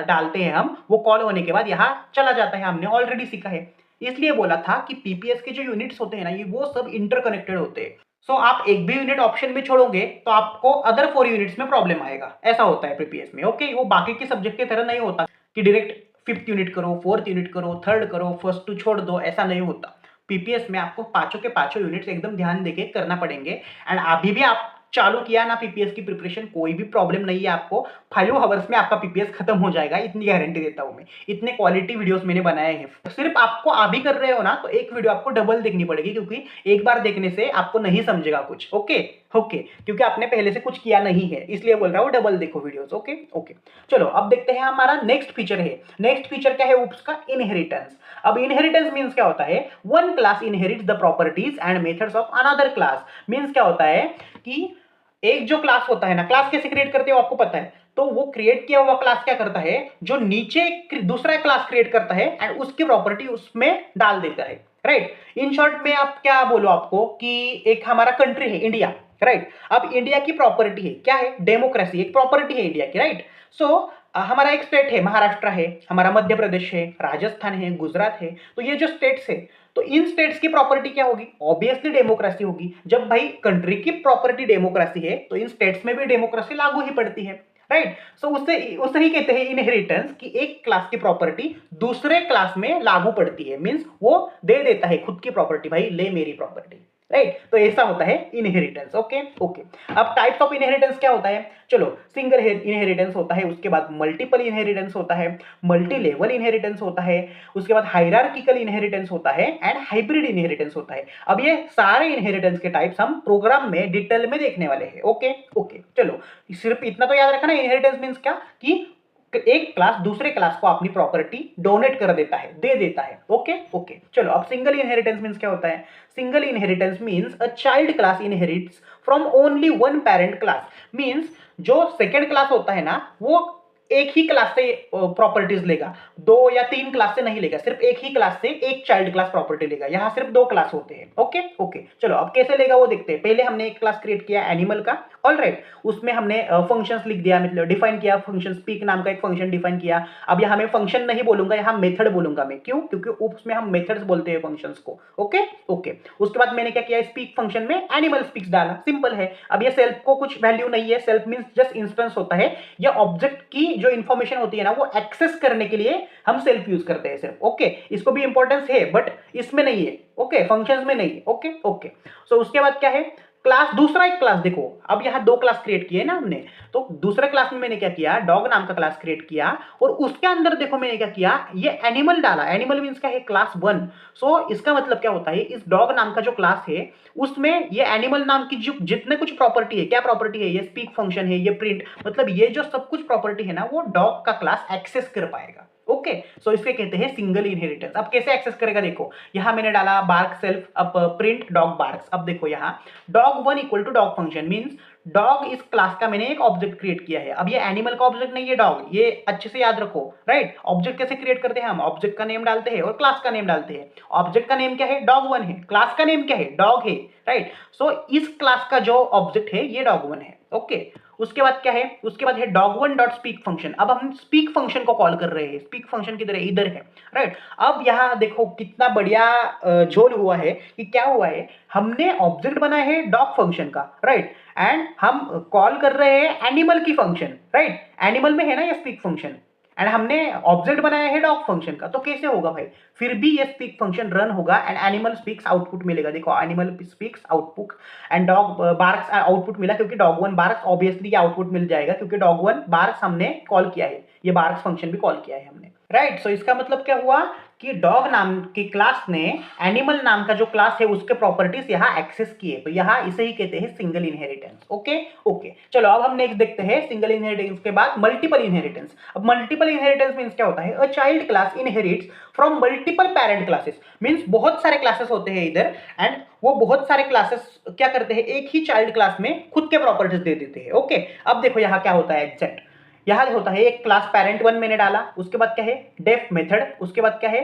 डालते हैं हम, वो कॉल होने के बाद यहाँ चला जाता है, हमने ऑलरेडी सीखा है। इसलिए बोला था कि पीपीएस के जो यूनिट्स होते हैं ना, ये वो सब इंटरकनेक्टेड होते हैं। सो आप एक भी यूनिट ऑप्शन में छोड़ोगे तो आपको अदर 4 यूनिट्स में प्रॉब्लम आएगा, ऐसा होता है पीपीएस में। ओके, वो बाकी के सब्जेक्ट की तरह नहीं होता कि डायरेक्ट 5th यूनिट करो, 4th यूनिट करो, 3rd करो, फर्स्ट 2 छोड़ दो, ऐसा नहीं होता। पीपीएस में आपको पांचों के पांचों यूनिट्स एकदम ध्यान देके करना पड़ेंगे। एंड अभी भी आप चालू किया ना पीपीएस की प्रिपरेशन, कोई भी प्रॉब्लम नहीं है आपको, 5 आवर्स में आपका पीपीएस खत्म हो जाएगा, इतनी गारंटी देता हूं मैं। इतने क्वालिटी वीडियोस मैंने बनाए हैं। सिर्फ आपको अभी कर रहे हो ना, तो एक वीडियो आपको डबल देखनी पड़ेगी, क्योंकि एक बार देखने से आपको नहीं समझेगा कुछ। ओके ओके, क्योंकि आपने पहले से कुछ किया नहीं है, इसलिए बोल रहा हूं डबल देखो वीडियोस। ओके ओके, चलो अब देखते हैं हमारा नेक्स्ट फीचर है। नेक्स्ट फीचर क्या है, ऊप्स का इनहेरिटेंस। अब इनहेरिटेंस मींस क्या होता है, one class inherits the properties and methods of another class. Means क्या होता है कि एक जो क्लास होता है ना, क्लास कैसे क्रिएट करते हो आपको पता है, तो वो क्रिएट किया हुआ क्लास क्या करता है, जो नीचे दूसरा क्लास क्रिएट करता है एंड उसकी प्रॉपर्टी उसमें डाल देता है। राइट। इन शॉर्ट में आप क्या बोलो आपको कि एक हमारा कंट्री है इंडिया, राइट। अब इंडिया की प्रॉपर्टी है, क्या है, डेमोक्रेसी, एक प्रॉपर्टी है इंडिया की, राइट। सो हमारा एक स्टेट है, महाराष्ट्र है, हमारा मध्य प्रदेश है, राजस्थान है, गुजरात है। तो ये जो स्टेट्स है, तो इन स्टेट्स की प्रॉपर्टी क्या होगी, ऑब्वियसली डेमोक्रेसी होगी। जब भाई कंट्री की प्रॉपर्टी डेमोक्रेसी है तो इन स्टेट्स में भी डेमोक्रेसी लागू ही पड़ती है, राइट। सो उससे उससे ही कहते हैं इनहेरिटेंस, कि एक क्लास की प्रॉपर्टी दूसरे क्लास में लागू पड़ती है, मींस वो दे देता है खुद की प्रॉपर्टी, भाई ले मेरी प्रॉपर्टी, राइट। तो ऐसा होता है इनहेरिटेंस। Okay okay. अब टाइप्स ऑफ इनहेरिटेंस क्या होता है, चलो, सिंगल इनहेरिटेंस होता है, उसके बाद मल्टीपल इनहेरिटेंस होता है, मल्टी लेवल इनहेरिटेंस होता है, उसके बाद हायरार्किकल इनहेरिटेंस होता है एंड हाइब्रिड इनहेरिटेंस होता है। अब ये सारे इनहेरिटेंस के टाइप्स हम प्रोग्राम में डिटेल में देखने वाले हैं। Okay okay. चलो, सिर्फ इतना तो याद रखना, इनहेरिटेंस मींस क्या, कि एक क्लास दूसरे क्लास को अपनी प्रॉपर्टी डोनेट कर देता है, दे देता है। Okay okay. चलो, अब सिंगल इनहेरिटेंस मींस क्या होता है, single inheritance means a child class inherits from only one parent class. Means जो सेकेंड क्लास होता है ना, वो एक ही क्लास से प्रॉपर्टीज लेगा, दो या तीन क्लास से नहीं लेगा, सिर्फ एक ही क्लास से एक चाइल्ड क्लास प्रॉपर्टी लेगा। यहां सिर्फ दो क्लास होते हैं। Okay okay. चलो, अब कैसे लेगा वो देखते हैं। पहले हमने एक क्लास क्रिएट किया एनिमल का, ऑलराइट। उसमें हमने फंक्शंस लिख दिया, मतलब डिफाइन किया फंक्शन, स्पीक नाम का एक फंक्शन डिफाइन किया। अब यहाँ मैं फंक्शन नहीं बोलूंगा, यहाँ मेथड बोलूंगा मैं, क्यों, क्योंकि उसमें हम मेथड्स बोलते हैं फंक्शंस को। Okay okay. उसके बाद मैंने क्या किया, स्पीक फंक्शन में एनिमल स्पीक्स डाला, सिंपल है। अब ये सेल्फ को कुछ वैल्यू नहीं है, सेल्फ मींस जस्ट इंस्टेंस होता है, या ऑब्जेक्ट की जो इंफॉर्मेशन होती है ना, वो एक्सेस करने के लिए हम सेल्फ यूज करते हैं सिर्फ। ओके, इसको भी इंपॉर्टेंस है बट इसमें नहीं है। ओके, फंक्शंस में नहीं है। Okay okay. सो उसके बाद क्या है, क्लास, दूसरा एक क्लास। देखो, अब यहां दो क्लास क्रिएट किए ना हमने, तो दूसरे क्लास में मैंने क्या किया, डॉग नाम का क्लास क्रिएट किया, और उसके अंदर देखो मैंने क्या किया, ये एनिमल डाला। एनिमल मींस क्या है, क्लास 1। सो इसका मतलब क्या होता है, इस डॉग नाम का जो क्लास है उसमें ये एनिमल नाम की जो जितने कुछ प्रॉपर्टी है, क्या प्रॉपर्टी है, ये स्पीक फंक्शन है, ये प्रिंट, मतलब ये जो सब कुछ प्रॉपर्टी है ना, वो डॉग का क्लास एक्सेस कर पाएगा। ओके। सो इसके कहते हैं सिंगल इनहेरिटेंस। अब कैसे एक्सेस करेगा, देखो यहां मैंने डाला बार्क सेल्फ, अब प्रिंट डॉग बार्क्स। अब देखो यहां dog 1 equal to dog function, means dog इस क्लास का मैंने एक ऑब्जेक्ट क्रिएट किया है। अब ये एनिमल का ऑब्जेक्ट नहीं है डॉग, ये अच्छे से याद रखो, राइट। ऑब्जेक्ट कैसे क्रिएट करते हैं हम, ऑब्जेक्ट का नेम डालते हैं और क्लास का नेम डालते हैं। ऑब्जेक्ट का नेम क्या है, डॉग 1 है, क्लास का नेम क्या है, डॉग है, राइट। सो इस क्लास का जो ऑब्जेक्ट है ये डॉग 1 है। ओके। उसके बाद क्या है, उसके बाद है डॉग1 डॉट स्पीक फंक्शन। अब हम स्पीक फंक्शन को कॉल कर रहे हैं, स्पीक फंक्शन किधर है, इधर है, राइट। अब यहां देखो कितना बढ़िया झोल हुआ है, कि क्या हुआ है, हमने ऑब्जेक्ट बनाया है डॉग फंक्शन का, राइट, एंड हम कॉल कर रहे हैं एनिमल की फंक्शन, राइट। एनिमल में है ना ये स्पीक फंक्शन, एंड हमने ऑब्जेक्ट बनाया है डॉग फंक्शन का। तो कैसे होगा भाई, फिर भी ये स्पीक फंक्शन रन होगा एंड एनिमल स्पीक्स आउटपुट मिलेगा। देखो animal speaks output and dog barks output मिला, क्योंकि डॉग 1 बार्क्स, ऑब्वियसली ये आउटपुट मिल जाएगा क्योंकि डॉग 1 बार्क्स हमने कॉल किया है, ये बार्क्स फंक्शन भी कॉल किया है हमने, राइट। सो इसका मतलब क्या हुआ कि डॉग नाम की क्लास ने एनिमल नाम का जो क्लास है उसके प्रॉपर्टीज यहां एक्सेस किए, तो यहां इसे ही कहते हैं सिंगल इनहेरिटेंस। Okay okay. चलो, अब हम नेक्स्ट देखते हैं सिंगल इनहेरिटेंस के बाद मल्टीपल इनहेरिटेंस। अब मल्टीपल इनहेरिटेंस मींस क्या होता है, a child class inherits from multiple parent classes. Means बहुत सारे क्लासेस होते हैं इधर, एंड वो बहुत सारे क्लासेस क्या करते हैं, एक ही चाइल्ड क्लास में खुद के प्रॉपर्टीज दे देते हैं। ओके। अब देखो यहां क्या होता है एग्जैक्ट, यहां होता है एक क्लास पेरेंट 1 मैंने डाला, उसके बाद क्या है डेफ मेथड, उसके बाद क्या है,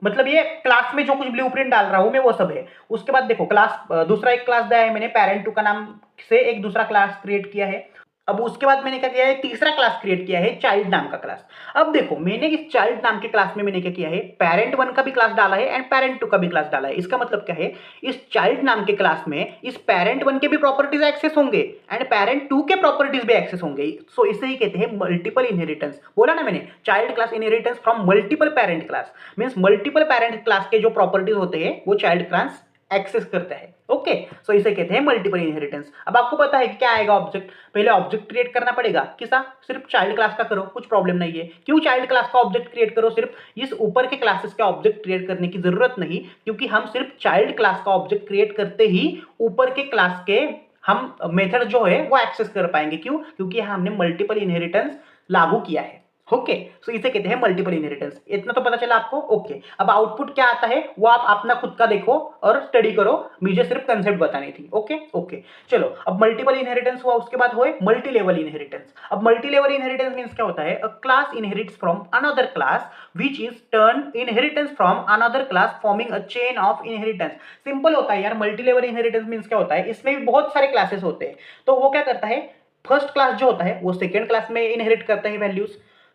मतलब ये क्लास में जो कुछ ब्लूप्रिंट डाल रहा हूं मैं वो सब है। उसके बाद देखो क्लास, दूसरा एक क्लास दिया है मैंने पेरेंट 2 का नाम से एक दूसरा क्लास क्रिएट किया है। अब उसके बाद मैंने क्या किया है, तीसरा क्लास क्रिएट किया है चाइल्ड नाम का क्लास। अब देखो मैंने इस चाइल्ड नाम के क्लास में मैंने क्या किया है, पेरेंट 1 का भी क्लास डाला है एंड पेरेंट 2 का भी क्लास डाला है। इसका मतलब क्या है, इस चाइल्ड नाम के क्लास में इस पेरेंट 1 के भी प्रॉपर्टीज एक्सेस होंगे एंड पेरेंट 2 के प्रॉपर्टीज भी एक्सेस होंगे। सो इसे ही कहते हैं मल्टीपल इनहेरिटेंस। बोला ना मैंने, child class inheritance from multiple parent class, means multiple parent class के जो प्रॉपर्टीज होते हैं वो चाइल्ड क्लास एक्सेस करता है। ओके। सो इसे कहते हैं मल्टीपल इनहेरिटेंस। अब आपको पता है कि क्या आएगा ऑब्जेक्ट, पहले ऑब्जेक्ट क्रिएट करना पड़ेगा, किसा, सिर्फ चाइल्ड क्लास का करो, कुछ प्रॉब्लम नहीं है। क्यों चाइल्ड क्लास का ऑब्जेक्ट क्रिएट करो, सिर्फ इस ऊपर के क्लासेस का ऑब्जेक्ट क्रिएट करने की जरूरत नहीं, क्योंकि हम सिर्फ चाइल्ड क्लास का ऑब्जेक्ट क्रिएट करते ही ऊपर के क्लास के हम मेथड जो है वो एक्सेस कर पाएंगे। क्यों, क्योंकि हमने मल्टीपल इनहेरिटेंस लागू किया है। ओके, सो इसे कहते हैं मल्टीपल इनहेरिटेंस। इतना तो पता चला आपको। ओके, अब आउटपुट क्या आता है वो आप अपना खुद का देखो और स्टडी करो, मुझे सिर्फ कंसेप्ट बतानी थी। ओके ओके, चलो अब मल्टीपल इनहेरिटेंस हुआ, उसके बाद हुए मल्टी लेवल इनहेरिटेंस। अब मल्टी लेवल इनहेरिटेंस मींस क्या होता है? अ class inherits from another class which is turn inheritance from another class forming a chain of inheritance. Simple होता है यार, मल्टी लेवल इनहेरिटेंस मींस क्या होता है? इसमें भी बहुत सारे क्लासेस होते हैं, तो वो क्या करता है, फर्स्ट क्लास जो होता है वो सेकेंड क्लास में इनहेरिट करता है वैल्यूज,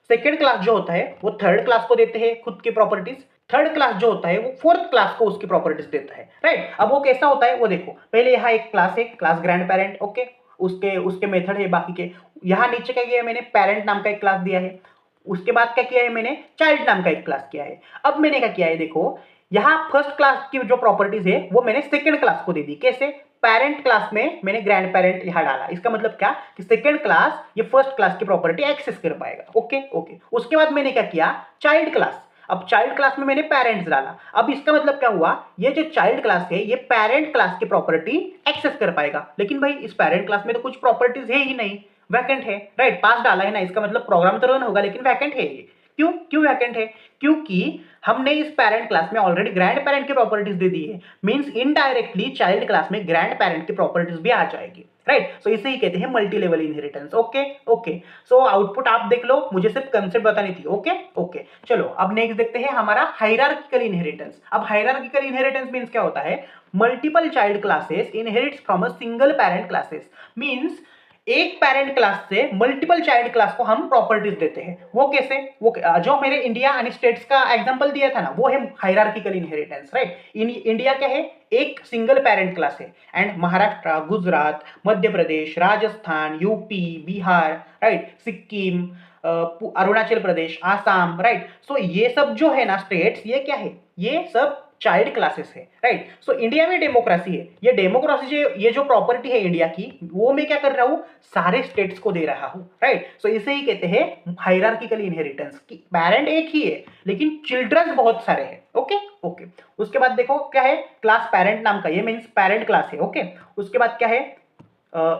सेकेंड क्लास जो होता है वो थर्ड क्लास को देते हैं खुद की प्रॉपर्टीज, थर्ड क्लास जो होता है वो फोर्थ क्लास को उसकी प्रॉपर्टीज देता है, राइट। अब वो कैसा होता है वो देखो, पहले यहाँ एक क्लास है, क्लास ग्रैंड पेरेंट, ओके, उसके उसके मेथड है बाकी के। यहाँ नीचे क्या किया है मैंने? पेरेंट नाम का एक क्लास दिया है। उसके बाद क्या किया है मैंने? चाइल्ड नाम का एक क्लास किया है। अब मैंने क्या किया है देखो, यहाँ फर्स्ट क्लास की जो प्रॉपर्टीज है वो मैंने सेकेंड क्लास को दे दी। कैसे? पेरेंट क्लास में मैंने ग्रैंड पेरेंट यहां डाला। इसका मतलब क्या कि सेकंड क्लास ये फर्स्ट क्लास की प्रॉपर्टी एक्सेस कर पाएगा। ओके ओके, उसके बाद मैंने क्या किया? Child class. अब चाइल्ड क्लास में मैंने पेरेंट्स डाला। अब इसका मतलब क्या हुआ? ये जो चाइल्ड क्लास है ये पेरेंट क्लास की प्रॉपर्टी एक्सेस कर पाएगा। लेकिन भाई इस पेरेंट क्लास में तो कुछ प्रॉपर्टीज है ही नहीं, वैकेंट है, राइट। पास डाला है ना, इसका मतलब प्रोग्राम तो रन होगा लेकिन वैकेंट है ये। क्यों क्यों वैकेंट है? क्योंकि हमने इस पेरेंट क्लास में ऑलरेडी ग्रैंड पेरेंट की प्रॉपर्टीज दे दी है, मींस इनडायरेक्टली चाइल्ड क्लास में ग्रैंड पेरेंट की प्रॉपर्टीज भी आ जाएगी, राइट। सो इसे ही कहते हैं multi level inheritance. Okay okay, so output आप देख लो, मुझे सिर्फ कंसेप्ट बतानी थी। ओके ओके, चलो अब नेक्स्ट देखते हैं हमारा हायरार्किकल इनहेरिटेंस। अब हायरार्किकल इनहेरिटेंस मींस क्या होता है? Multiple child classes inherits from a single parent classes, means एक पेरेंट क्लास से मल्टीपल चाइल्ड क्लास को हम प्रॉपर्टीज देते हैं। वो कैसे? वो जो मेरे इंडिया एंड स्टेट्स का एग्जांपल दिया था ना, वो है हायरार्किकल इनहेरिटेंस, राइट। इंडिया क्या है? एक सिंगल पेरेंट क्लास है, and Maharashtra, Gujarat, Madhya Pradesh, Rajasthan, UP, Bihar, right, Sikkim, Arunachal Pradesh, Assam, right. So ये सब जो है ना स्टेट्स, ये क्या है? ये सब चाइल्ड क्लासेस है, राइट। सो इंडिया में डेमोक्रेसी है, ये डेमोक्रेसी ये जो प्रॉपर्टी है इंडिया की, वो मैं क्या कर रहा हूं? सारे स्टेट्स को दे रहा हूं, राइट। सो इसे ही कहते हैं हायरार्किकल इनहेरिटेंस, कि पेरेंट एक ही है लेकिन चिल्ड्रन बहुत सारे हैं। ओके ओके, उसके बाद देखो क्या है? क्लास पेरेंट नाम का, ये मींस पेरेंट क्लास है। ओके, उसके बाद क्या है?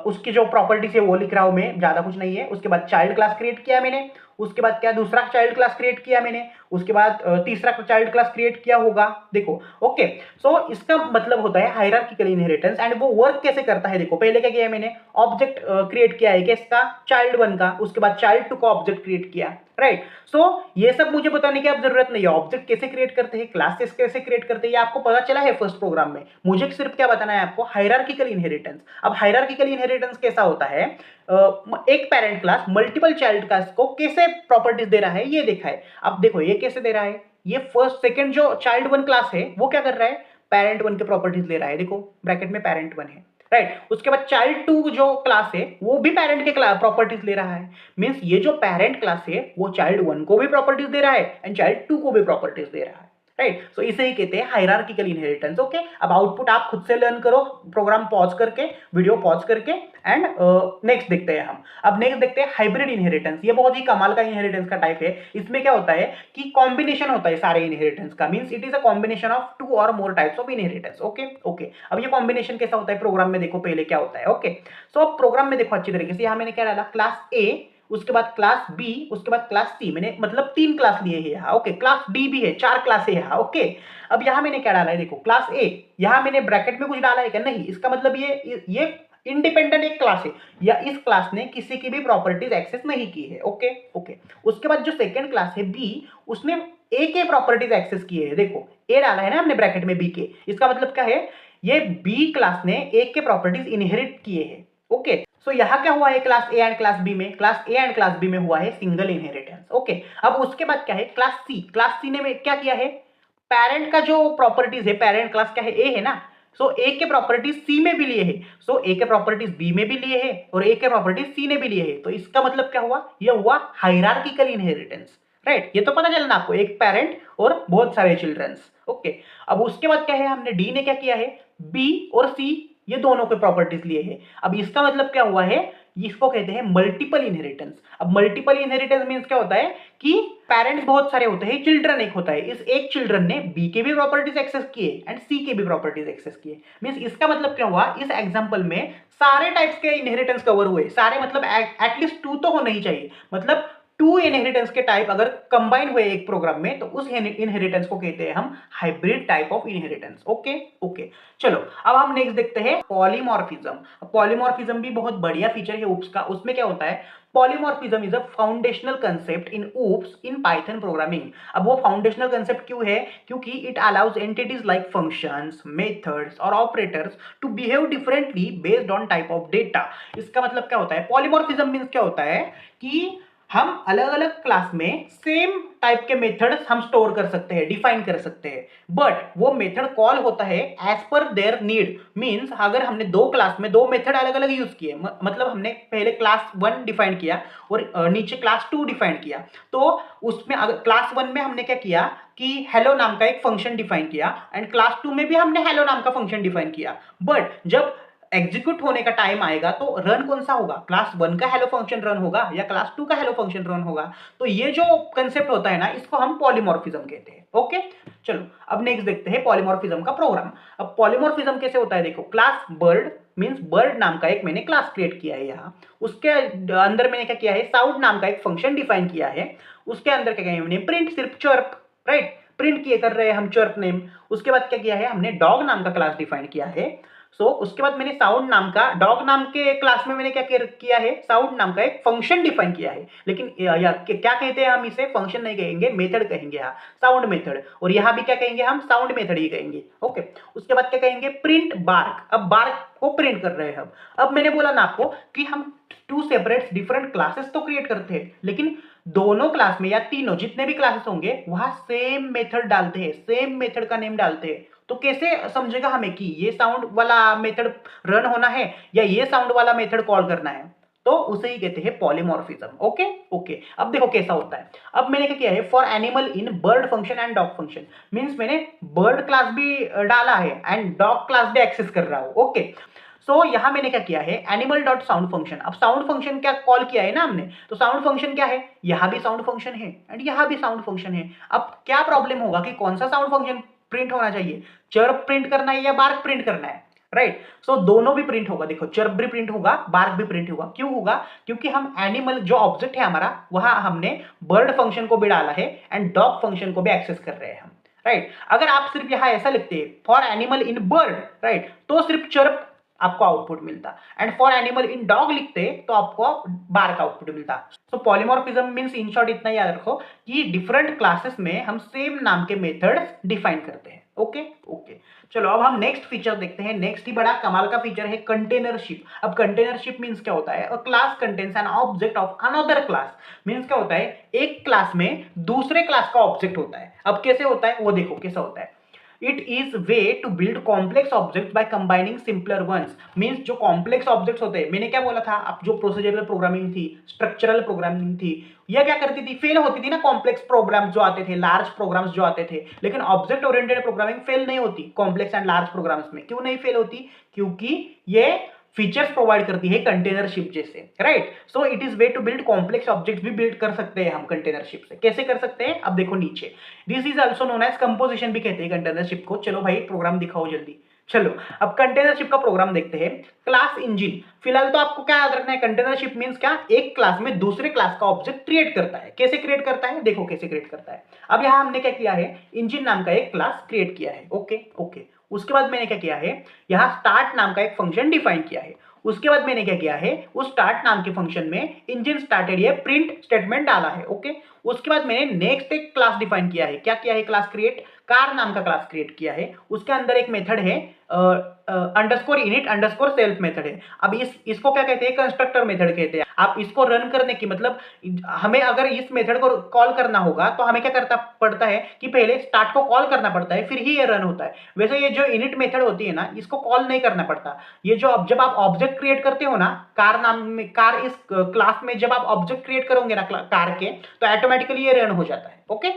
उसकी जो प्रॉपर्टीज है वो लिख रहा हूं मैं, ज्यादा कुछ नहीं है। उसके बाद चाइल्ड क्लास क्रिएट किया मैंने, उसके बाद क्या? दूसरा चाइल्ड क्लास क्रिएट किया मैंने, उसके बाद तीसरा चाइल्ड क्लास क्रिएट किया होगा, देखो। ओके, सो इसका मतलब होता है हायरार्किकल इनहेरिटेंस। एंड वो वर्क कैसे करता है देखो, पहले क्या किया मैंने? ऑब्जेक्ट क्रिएट किया है किसका? चाइल्ड वन का। उसके बाद चाइल्ड टू का ऑब्जेक्ट क्रिएट किया, राइट। सो ये सब मुझे बताने की अब जरूरत नहीं है, ऑब्जेक्ट कैसे क्रिएट करते हैं, क्लासेस कैसे क्रिएट करते हैं, ये आपको पता चला है फर्स्ट प्रोग्राम में। मुझे सिर्फ क्या बताना है आपको? Hierarchical inheritance. अब हायरार्किकल इनहेरिटेंस कैसा होता है? एक parent class multiple child class को कैसे प्रॉपर्टीज दे रहा है ये देखा है। अब देखो ये कैसे दे रहा है, ये फर्स्ट सेकंड जो चाइल्ड वन क्लास है वो क्या कर रहा है? पेरेंट वन के प्रॉपर्टीज ले रहा है, देखो ब्रैकेट में पेरेंट वन है, राइट। उसके बाद चाइल्ड टू जो क्लास है वो भी पेरेंट के प्रॉपर्टीज ले रहा है, मींस ये जो पेरेंट क्लास है वो चाइल्ड वन को भी प्रॉपर्टीज दे रहा है एंड चाइल्ड टू को भी प्रॉपर्टीज दे रहा है, राइट। सो इसे ही कहते हैं हायरार्किकल इनहेरिटेंस। ओके, अब आउटपुट आप खुद से लर्न करो, प्रोग्राम पॉज करके, वीडियो पॉज करके, एंड नेक्स्ट देखते हैं हम। अब नेक्स्ट देखते हैं हाइब्रिड इनहेरिटेंस। ये बहुत ही कमाल का इनहेरिटेंस का टाइप है। इसमें क्या होता है कि कॉम्बिनेशन होता है सारे इनहेरिटेंस का, means it is a combination of two और more types of inheritance. Okay okay, अब ये कॉम्बिनेशन कैसा होता है प्रोग्राम में देखो, पहले क्या होता है। ओके, सो अब प्रोग्राम में देखो अच्छी तरीके से, यहां मैंने क्या डाला? क्लास ए, उसके बाद क्लास बी, उसके बाद क्लास सी, मैंने मतलब 3 क्लास लिए हैं यहाँ। ओके, क्लास डी भी है, 4 क्लास है यहाँ। ओके, अब यहाँ मैंने क्या डाला है देखो, क्लास ए, यहाँ मैंने ब्रैकेट में कुछ डाला है क्या? नहीं, इसका मतलब ये इंडिपेंडेंट एक क्लास है, या इस क्लास ने किसी की भी प्रॉपर्टीज एक्सेस नहीं की है। ओके ओके, उसके बाद जो सेकंड क्लास है बी, उसने ए के प्रॉपर्टीज एक्सेस किए हैं, देखो ए डाला है ना हमने ब्रैकेट में बी के, इसका मतलब क्या है? ये बी क्लास ने ए के प्रॉपर्टीज इनहेरिट किए हैं। ओके, सो यहां क्या हुआ है? Class A and class B में, class A and class B में हुआ है सिंगल इनहेरिटेंस। ओके, अब उसके बाद क्या है? क्लास सी ने क्या किया है? पेरेंट का जो प्रॉपर्टीज है, पेरेंट क्लास क्या है? ए है ना, सो ए के प्रॉपर्टीज सी में भी लिए है, सो ए के प्रॉपर्टीज बी में भी लिए है और ए के प्रॉपर्टीज सी ने भी लिए है। तो इसका मतलब क्या हुआ? यह हुआ हायरार्किकल इनहेरिटेंस, राइट। ये तो पता चला ना आपको, एक पेरेंट और बहुत सारे चिल्ड्रंस। ओके, अब उसके बाद क्या है? हमने डी ने क्या किया है? बी और सी ये दोनों के प्रॉपर्टीज लिए हैं। अब इसका मतलब क्या हुआ है? इसको कहते हैं मल्टीपल इनहेरिटेंस। अब मल्टीपल इनहेरिटेंस मींस क्या होता है कि पेरेंट्स बहुत सारे होते हैं, चिल्ड्रन एक होता है, इस एक चिल्ड्रन ने बी के भी प्रॉपर्टीज एक्सेस किए एंड सी के भी प्रॉपर्टीज एक्सेस किए। मींस इसका मतलब क्या हुआ? इस एग्जांपल में सारे टाइप्स के इनहेरिटेंस कवर हुए, सारे मतलब एटलीस्ट 2 तो होने ही चाहिए, मतलब टू इनहेरिटेंस के टाइप अगर कंबाइन हुए एक प्रोग्राम में तो उस इनहेरिटेंस को कहते हैं हम hybrid type of inheritance. Okay okay, चलो अब हम नेक्स्ट देखते हैं पॉलीमॉर्फिज्म। पॉलीमॉर्फिज्म भी बहुत बढ़िया फीचर है ऊप्स का। उसमें क्या होता है, polymorphism is a foundational concept in OOPs in Python programming. अब वो फाउंडेशनल कंसेप्ट क्यों है, क्योंकि it allows entities like functions, methods और operators to behave differently based on type of data. इसका मतलब क्या होता है, पॉलीमॉर्फिज्म मींस क्या होता है कि हम अलग अलग क्लास में सेम टाइप के मेथड्स हम स्टोर कर सकते हैं, डिफाइन कर सकते हैं, बट वो मेथड कॉल होता है as per their need. Means अगर हमने दो क्लास में दो मेथड अलग अलग यूज किए, मतलब हमने पहले क्लास 1 डिफाइन किया और नीचे क्लास 2 डिफाइन किया, तो उसमें अगर क्लास 1 में हमने क्या किया कि हेलो नाम का एक फंक्शन डिफाइन किया एंड क्लास 2 में भी हमने हेलो नाम का फंक्शन डिफाइन किया, बट जब एग्जीक्यूट होने का टाइम आएगा तो रन कौन सा होगा, क्लास 1 का हेलो फंक्शन रन होगा या क्लास 2 का हेलो फंक्शन रन होगा। तो ये जो कंसेप्ट होता है ना, इसको हम पॉलीमॉर्फिज्म कहते हैं। ओके, चलो अब नेक्स्ट देखते हैं पॉलीमॉर्फिज्म का प्रोग्राम। अब पॉलीमॉर्फिज्म कैसे होता है, देखो क्लास बर्ड मींस बर्ड नाम का एक मैंने क्लास क्रिएट किया है यहाँ, उसके अंदर मैंने क्या किया है, साउंड नाम का एक फंक्शन डिफाइन किया है, उसके अंदर क्या किया है मैंने, प्रिंट सिर्फ चर्प, राइट, प्रिंट किए कर रहे हैं हम चर्प नेम। उसके बाद क्या किया है हमने, डॉग नाम का क्लास डिफाइन किया है। उसके बाद मैंने साउंड नाम का, डॉग नाम के क्लास में मैंने क्या किया है, साउंड नाम का एक फंक्शन डिफाइन किया है, लेकिन क्या कहते हैं हम इसे, फंक्शन नहीं कहेंगे, मेथड कहेंगे, यहाँ साउंड मेथड, और यहाँ भी क्या कहेंगे हम, साउंड मेथड ही कहेंगे। ओके, उसके बाद क्या कहेंगे, प्रिंट बार्क। अब बार्क को प्रिंट कर रहे हैं हम। अब मैंने बोला ना आपको कि हम टू सेपरेट डिफरेंट क्लासेस तो क्रिएट करते हैं, लेकिन दोनों क्लास में या तीनों जितने भी क्लासेस होंगे वहां सेम मेथड डालते हैं, सेम मेथड का नेम डालते हैं। तो कैसे समझेगा हमें कि ये साउंड वाला मेथड रन होना है या ये साउंड वाला मेथड कॉल करना है, तो उसे ही कहते हैं पॉलीमॉर्फिज्म। ओके ओके, अब देखो कैसा होता है। अब मैंने क्या किया है, for animal in bird function and dog function, means मैंने बर्ड क्लास भी डाला है एंड डॉग क्लास भी एक्सेस कर रहा हूं। ओके, यहां मैंने क्या किया है, एनिमल डॉट साउंड फंक्शन। अब साउंड फंक्शन क्या कॉल किया है ना हमने, तो साउंड फंक्शन क्या है, यहां भी साउंड फंक्शन है एंड यहां भी साउंड फंक्शन है। अब क्या प्रॉब्लम होगा कि कौन सा साउंड फंक्शन प्रिंट होना चाहिए, चर्प प्रिंट करना है या बार्क प्रिंट करना है, राइट। दोनों भी प्रिंट होगा, देखो चर्प भी प्रिंट होगा, बार्क भी प्रिंट होगा। क्यों होगा, क्योंकि हम एनिमल जो ऑब्जेक्ट है हमारा, वहां हमने बर्ड फंक्शन को भी डाला है एंड डॉग फंक्शन को भी एक्सेस कर रहे हैं हम, राइट। अगर आप सिर्फ यहां ऐसा लिखते हैं for animal in bird, right, तो सिर्फ चर्प आपको आउटपुट मिलता, and for animal in dog लिखते तो आपको बार का आउटपुट मिलता। पॉलीमॉर्फिज्म मींस इन शॉर्ट इतना याद रखो कि डिफरेंट क्लासेस में हम सेम नाम के मेथड्स डिफाइन करते हैं। ओके ओके, चलो अब हम नेक्स्ट फीचर देखते हैं। नेक्स्ट ही बड़ा कमाल का फीचर है कंटेनरशिप। अब कंटेनरशिप मींस क्या होता है, अ class contains an object of another class. Means क्या होता है, एक क्लास में दूसरे क्लास का ऑब्जेक्ट होता है। अब कैसे होता है वो देखो कैसा होता है, it is way to build complex object by combining simpler ones. Means जो कॉम्प्लेक्स ऑब्जेक्ट्स होते हैं, मैंने क्या बोला था, अब जो प्रोसीजरल प्रोग्रामिंग थी, स्ट्रक्चरल प्रोग्रामिंग थी, यह क्या करती थी, फेल होती थी ना। कॉम्प्लेक्स प्रोग्राम्स जो आते थे, लार्ज प्रोग्राम्स जो आते थे, लेकिन ऑब्जेक्ट ओरिएंटेड प्रोग्रामिंग फेल नहीं होती कॉम्प्लेक्स एंड लार्ज प्रोग्राम्स में। क्यों नहीं फेल होती, क्योंकि ये फीचर्स प्रोवाइड करती है कंटेनरशिप जैसे, right. It is way to build complex objects भी बिल्ड कर सकते हैं हम कंटेनरशिप से। कैसे कर सकते हैं, अब देखो नीचे, this is also known as composition भी कहते हैं कंटेनरशिप को। चलो भाई प्रोग्राम दिखाओ जल्दी। चलो अब कंटेनरशिप का प्रोग्राम देखते हैं। क्लास इंजन, फिलहाल तो आपको क्या याद रखना है, कंटेनरशिप मींस क्या, एक क्लास में दूसरे क्लास का ऑब्जेक्ट क्रिएट करता है। कैसे क्रिएट करता है, देखो कैसे क्रिएट करता है। अब यहां हमने क्या किया है, इंजन नाम का एक क्लास क्रिएट किया है। ओके ओके, उसके बाद मैंने क्या किया है, यहां स्टार्ट नाम का एक फंक्शन डिफाइन किया है। उसके बाद मैंने क्या किया है, उस स्टार्ट नाम के फंक्शन में इंजन स्टार्टेड ये प्रिंट स्टेटमेंट डाला है। ओके, उसके बाद मैंने नेक्स्ट एक क्लास डिफाइन किया है। क्या किया है, क्लास क्रिएट, कार नाम का क्लास क्रिएट किया है। उसके अंदर एक मेथड है underscore init underscore self method है। अब इसको क्या कहते हैं, कंस्ट्रक्टर मेथड कहते हैं। आप इसको रन करने की मतलब हमें अगर इस मेथड को कॉल करना होगा तो हमें क्या करना पड़ता है कि पहले स्टार्ट को कॉल करना पड़ता है, फिर ही ये रन होता है। वैसे ये जो इनिट मेथड होती है ना, इसको कॉल नहीं करना पड़ता। ये जो जब आप ऑब्जेक्ट क्रिएट करते हो ना, कार नाम में, कार इस क्लास में जब आप ऑब्जेक्ट क्रिएट करोगे ना कार के, तो ऑटोमेटिकली ये रन हो जाता है। ओके,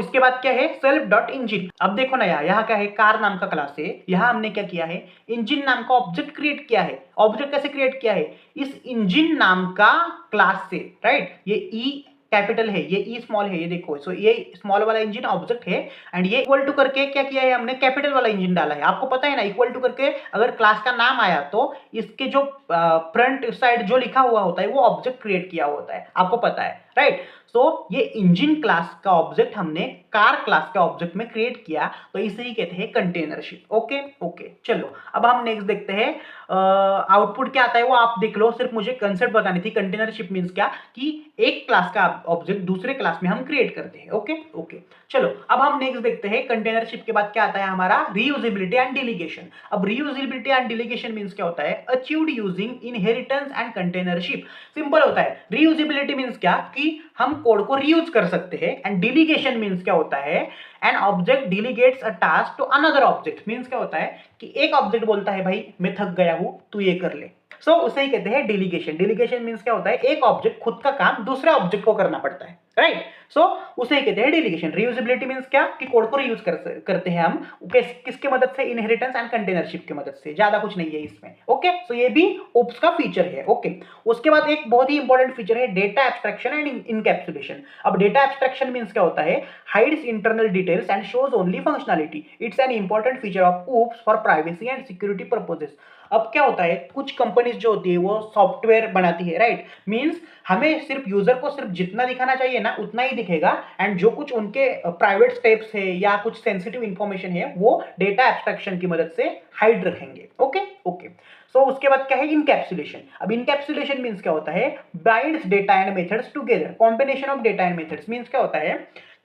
इसके बाद क्या है, सेल्फ डॉट इंजन। अब देखो ना यहाँ क्या है, कार नाम का क्लास है, यहाँ हमने क्या किया है, इंजन नाम का ऑब्जेक्ट क्रिएट किया है। ऑब्जेक्ट कैसे क्रिएट किया है, इस इंजन नाम का क्लास से, राइट। ये ई कैपिटल है, ये ई स्मॉल है, ये देखो। ये स्मॉल वाला इंजन ऑब्जेक्ट है एंड ये इक्वल टू करके क्या किया है हमने, कैपिटल वाला इंजन डाला है। आपको पता है ना, इक्वल टू करके अगर क्लास का नाम आया तो इसके जो फ्रंट साइड जो लिखा हुआ होता है वो ऑब्जेक्ट क्रिएट किया होता है, आपको पता है, राइट। सो ये इंजन क्लास का ऑब्जेक्ट हमने कार क्लास के ऑब्जेक्ट में क्रिएट किया, तो इसे ही कहते हैं कंटेनरशिप। ओके ओके, चलो अब हम नेक्स्ट देखते हैं। आउटपुट क्या आता है वो आप देख लो, सिर्फ मुझे कंसेप्ट बतानी थी। कंटेनरशिप मींस क्या कि एक क्लास का ऑब्जेक्ट दूसरे क्लास में हम क्रिएट करते हैं। ओके ओके, चलो अब हम नेक्स्ट देखते हैं। कंटेनरशिप के बाद क्या आता है हमारा, रीयूजेबिलिटी एंड डेलीगेशन। अब रीयूजेबिलिटी एंड डेलीगेशन मींस क्या होता है, achieved using inheritance and container ship. Simple होता है। रीयूजेबिलिटी मींस क्या कि हम कोड को रीयूज कर सकते हैं, एंड डेलीगेशन मींस क्या होता है, an object delegates a task to another object. Means क्या होता है कि एक ऑब्जेक्ट बोलता है भाई मैं थक गया हूं तू ये कर ले, सो उसे ही कहते हैं डेलीगेशन। डेलीगेशन मींस क्या होता है, एक ऑब्जेक्ट खुद का काम दूसरे ऑब्जेक्ट को करना पड़ता है, राइट। सो उसे ही कहते हैं डेलीगेशन। रीयूजेबिलिटी मींस क्या कि कोड को रीयूज करते हैं हम किसके मदद से, इनहेरिटेंस एंड कंटेनरशिप की मदद से, ज्यादा कुछ नहीं है इसमें। ओके, सो ये भी ओप्स का फीचर है। ओके, उसके बाद एक बहुत ही इंपॉर्टेंट फीचर है डेटा एब्स्ट्रैक्शन एंड इनकैप्सुलेशन। अब डेटा एब्स्ट्रैक्शन मींस क्या होता है, hides internal details and shows only functionality. It's an important feature of OOPs for privacy and security purposes. अब क्या होता है, कुछ कंपनीज जो होती है वो सॉफ्टवेयर बनाती है, राइट। मींस हमें सिर्फ यूजर को सिर्फ जितना दिखाना चाहिए ना उतना ही दिखेगा, एंड जो कुछ उनके प्राइवेट स्टेप्स है या कुछ सेंसिटिव इंफॉर्मेशन है वो डेटा एब्स्ट्रैक्शन की मदद से हाइड रखेंगे। ओके ओके, सो उसके बाद क्या है, इनकैप्सुलेशन। अब इनकैप्सुलेशन मींस क्या होता है, binds data and methods together. Combination of data and methods means क्या होता है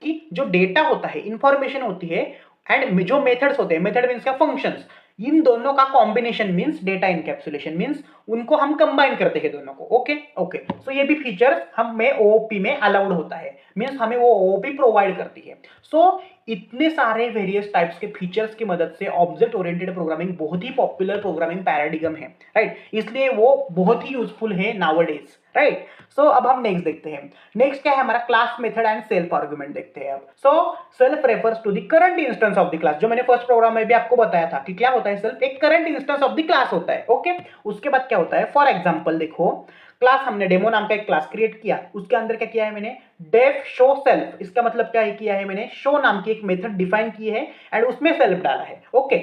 कि जो डेटा होता है, इंफॉर्मेशन होती है, एंड जो मेथड्स होते हैं, मेथड मींस क्या, फंक्शंस, इन दोनों का combination means data encapsulation. Means उनको हम कंबाइन करते हैं दोनों को। ओके ओके, सो ये भी फीचर हमें ओओपी में अलाउड होता है, मींस हमें वो ओओपी प्रोवाइड करती है। सो इतने सारे वेरियस टाइप्स के फीचर्स की मदद से ऑब्जेक्ट ओरिएंटेड प्रोग्रामिंग बहुत ही पॉपुलर प्रोग्रामिंग पैराडिगम है, राइट। इसलिए वो बहुत ही यूजफुल है नाउअडेज, राइट। सो अब हम नेक्स्ट देखते हैं। नेक्स्ट क्या है हमारा, class method and self argument देखते हैं अब। So self refers to the current instance of the class. जो मैंने फर्स्ट प्रोग्राम में भी आपको बताया था कि क्या होता है, सेल्फ एक current instance of the class होता है। ओके, उसके बाद क्या होता है, फॉर एग्जांपल देखो, क्लास हमने डेमो नाम का एक क्लास क्रिएट किया, उसके अंदर क्या किया है मैंने, डेफ शो सेल्फ। इसका मतलब क्या है, किया है मैंने शो नाम की एक मेथड डिफाइन की है एंड उसमें सेल्फ डाला है। ओके,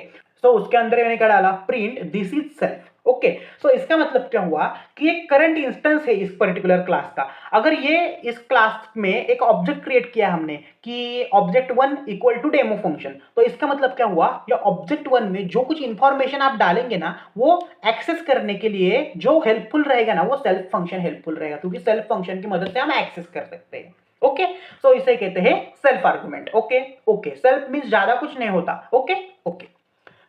सो उसके अंदर मैंने क्या डाला, print this is self. Okay, so इसका मतलब क्या हुआ कि एक करंट इंस्टेंस है इस पर्टिकुलर क्लास का। अगर ये इस क्लास में एक ऑब्जेक्ट क्रिएट किया हमने कि object 1 equal to demo function, तो इसका मतलब क्या हुआ, या ऑब्जेक्ट 1 में जो कुछ इंफॉर्मेशन आप डालेंगे ना वो एक्सेस करने के लिए जो हेल्पफुल रहेगा ना वो सेल्फ फंक्शन हेल्पफुल रहेगा, क्योंकि सेल्फ फंक्शन की मदद से हम एक्सेस कर सकते हैं। ओके, सो इसे कहते हैं self argument. Okay okay, self means ज्यादा कुछ नहीं होता। ओके ओके,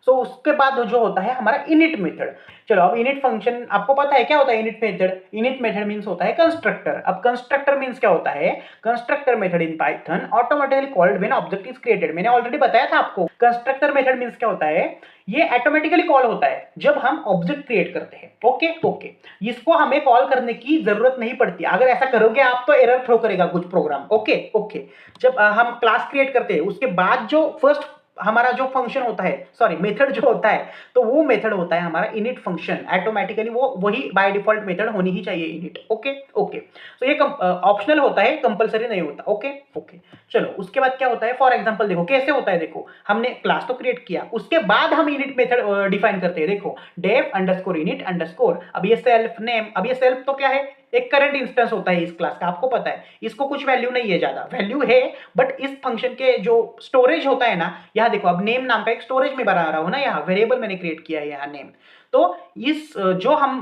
सो उसके बाद जो होता है हमारा इनिट मेथड। चलो अब इनिट फंक्शन आपको पता है क्या होता है init method. Init method means होता है कंस्ट्रक्टर। अब कंस्ट्रक्टर मींस क्या होता है, constructor method in Python automatically called when object is created. मैंने ऑलरेडी बताया था आपको। कंस्ट्रक्टर मेथड मींस क्या होता है, ये ऑटोमेटिकली कॉल होता है जब हम ऑब्जेक्ट क्रिएट करते हैं। ओके ओके, इसको हमें कॉल करने की जरूरत नहीं पड़ती। अगर ऐसा करोगे आप तो एरर थ्रो करेगा कुछ प्रोग्राम। ओके ओके, जब हम क्लास क्रिएट करते हैं उसके बाद जो फर्स्ट हमारा जो फंक्शन होता है, सॉरी मेथड जो होता है, तो वो मेथड होता है हमारा इनिट फंक्शन। ऑटोमेटिकली वो वही बाय डिफॉल्ट मेथड होनी ही चाहिए इनिट। ओके ओके, तो ये ऑप्शनल होता है, कंपलसरी नहीं होता। ओके ओके, चलो उसके बाद क्या होता है, फॉर एग्जांपल देखो कैसे होता है। देखो हमने क्लास तो क्रिएट किया, उसके बाद हम इनिट मेथड डिफाइन करते हैं। देखो डेफ अंडरस्कोर इनिट अंडरस्कोर, अब ये सेल्फ नेम, अब ये सेल्फ तो क्या है, एक करंट इंस्टेंस होता है इस क्लास का, आपको पता है। इसको कुछ वैल्यू नहीं है, ज्यादा वैल्यू है, बट इस फंक्शन के जो स्टोरेज होता है ना, यहाँ देखो अब नेम नाम का एक स्टोरेज में बना रहा हूं ना, यहाँ वेरिएबल मैंने क्रिएट किया है यहाँ नेम। तो इस जो हम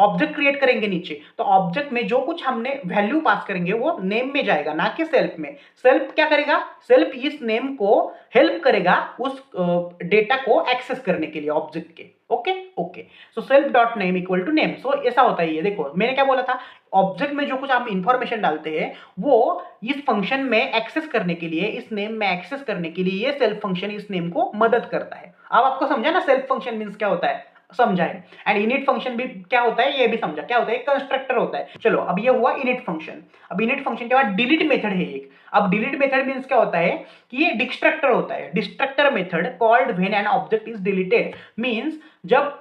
ऑब्जेक्ट क्रिएट करेंगे नीचे, तो ऑब्जेक्ट में जो कुछ हमने वैल्यू पास करेंगे वो नेम में जाएगा, ना कि सेल्फ में। सेल्फ क्या करेगा, सेल्फ इस नेम को हेल्प करेगा उस डेटा को एक्सेस करने के लिए ऑब्जेक्ट के। Okay okay, so self dot name equal to name. So ऐसा होता है। ये देखो मैंने क्या बोला था, ऑब्जेक्ट में जो कुछ आप इंफॉर्मेशन डालते हैं वो इस फंक्शन में एक्सेस करने के लिए, इस नेम में एक्सेस करने के लिए ये सेल्फ फंक्शन इस नेम को मदद करता है। अब आपको समझा ना सेल्फ फंक्शन मींस क्या होता है, समझा है। एंड इनिट फंक्शन भी क्या होता है ये भी समझा, क्या होता है, कंस्ट्रक्टर होता है। चलो अब ये हुआ इनिट फंक्शन। अब इनिट फंक्शन के बाद डिलीट मेथड है एक। अब डिलीट मेथड मींस क्या होता है कि ये डिस्ट्रक्टर होता है। Destructor method called when an object is deleted, means जब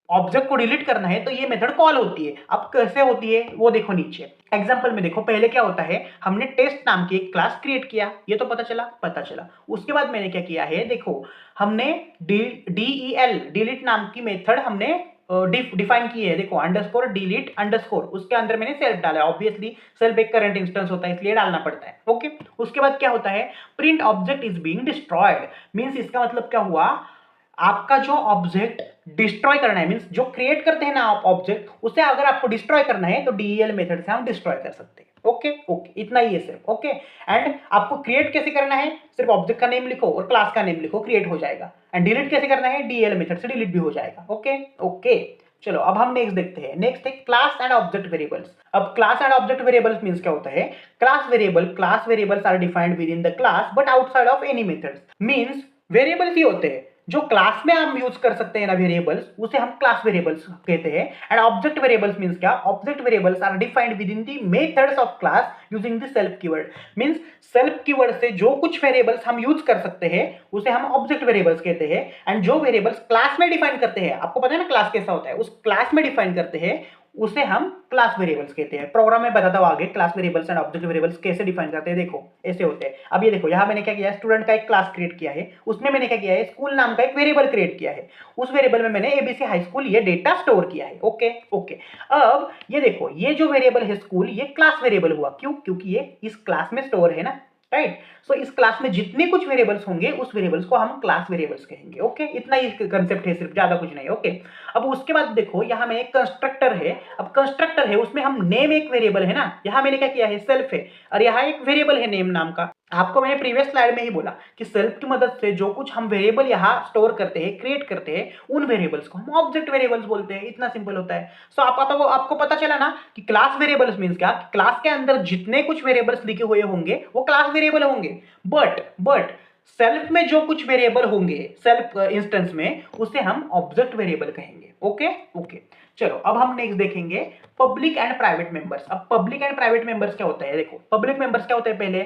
ऑब्जेक्ट को डिलीट करना है तो ये मेथड कॉल होती है। अब कैसे होती है वो देखो नीचे एग्जांपल में। देखो पहले क्या होता है, हमने टेस्ट नाम की एक क्लास क्रिएट किया, ये तो पता चला। उसके बाद मैंने क्या किया है, देखो हमने del डिलीट नाम की मेथड हमने डिफाइन की है, देखो अंडरस्कोर डिलीट अंडरस्कोर, उसके अंदर मैंने सेल्फ डाला है, ऑब्वियसली सेल्फ एक करंट इंस्टेंस होता है इसलिए डालना पड़ता है। ओके, उसके बाद क्या होता है, print object is being destroyed, means इसका मतलब क्या हुआ, आपका जो ऑब्जेक्ट डिस्ट्रॉय करना है, मींस जो क्रिएट करते हैं ना आप ऑब्जेक्ट, उसे अगर आपको डिस्ट्रॉय करना है तो डीईएल मेथड से हम डिस्ट्रॉय कर सकते हैं। ओके ओके, इतना ही है सिर्फ। ओके, एंड आपको क्रिएट कैसे करना है, सिर्फ ऑब्जेक्ट का नेम लिखो और क्लास का नेम लिखो, क्रिएट हो जाएगा। एंड डिलीट कैसे करना है, डीएल मेथड से डिलीट भी हो जाएगा। ओके ओके, चलो अब हम नेक्स्ट देखते हैं। नेक्स्ट है क्लास एंड ऑब्जेक्ट वेरिएबल्स। अब class and object variables means क्या होता है, class variables are defined within the class but outside of any methods, means variables ही होते हैं जो क्लास में हम यूज कर सकते हैं ना वेरिएबल्स, उसे हम क्लास वेरिएबल्स कहते हैं। एंड ऑब्जेक्ट वेरिएबल्स मींस क्या, object variables are defined within the methods of class using the self keyword, means self keyword से जो कुछ वेरिएबल्स हम यूज कर सकते हैं उसे हम ऑब्जेक्ट वेरिएबल्स कहते हैं। एंड जो वेरिएबल्स क्लास में डिफाइन करते हैं, आपको पता है ना क्लास कैसा होता है, उस क्लास में डिफाइन करते हैं उसे हम क्लास वेरिएबल्स कहते हैं। प्रोग्राम में बताता हूं आगे class variables and object variables कैसे डिफाइन करते हैं। देखो ऐसे होते हैं। अब ये देखो, यहां मैंने क्या किया है, स्टूडेंट का एक क्लास क्रिएट किया है, उसमें मैंने क्या किया है, स्कूल नाम का एक वेरिएबल क्रिएट किया है, उस वेरिएबल में मैंने एबीसी हाई स्कूल ये डेटा स्टोर किया है। ओके ओके, अब ये देखो, ये जो वेरिएबल है स्कूल, ये क्लास वेरिएबल हुआ, क्यों, क्योंकि ये इस क्लास में स्टोर है ना, राइट। सो इस क्लास में जितने कुछ वेरिएबल्स होंगे उस वेरिएबल्स को हम क्लास वेरिएबल्स कहेंगे। ओके, इतना ही कंसेप्ट है, सिर्फ, ज्यादा कुछ नहीं। ओके, अब उसके बाद देखो, यहां में एक कंस्ट्रक्टर है। अब कंस्ट्रक्टर है, उसमें हम नेम एक वेरिएबल है ना, यहां मैंने क्या किया है, सेल्फ है, और यहां एक वेरिएबल है नेम नाम का। आपको मैंने प्रीवियस स्लाइड में ही बोला कि सेल्फ की मदद से जो कुछ हम वेरिएबल यहां स्टोर करते हैं, क्रिएट करते हैं, उन वेरिएबल्स को हम ऑब्जेक्ट वेरिएबल्स बोलते हैं। इतना सिंपल होता है। सो आपको पता चला ना कि क्लास वेरिएबल्स मींस क्या, क्लास के अंदर जितने कुछ वेरिएबल्स लिखे हुए होंगे वो क्लास वेरिएबल होंगे, बट सेल्फ में जो कुछ वेरिएबल होंगे सेल्फ इंस्टेंस में, उसे हम ऑब्जेक्ट वेरिएबल कहेंगे। ओके ओके, चलो अब हम नेक्स्ट देखेंगे पब्लिक एंड प्राइवेट मेंबर्स। अब पब्लिक एंड प्राइवेट मेंबर्स क्या होता है, देखो पब्लिक मेंबर्स क्या होते हैं, पहले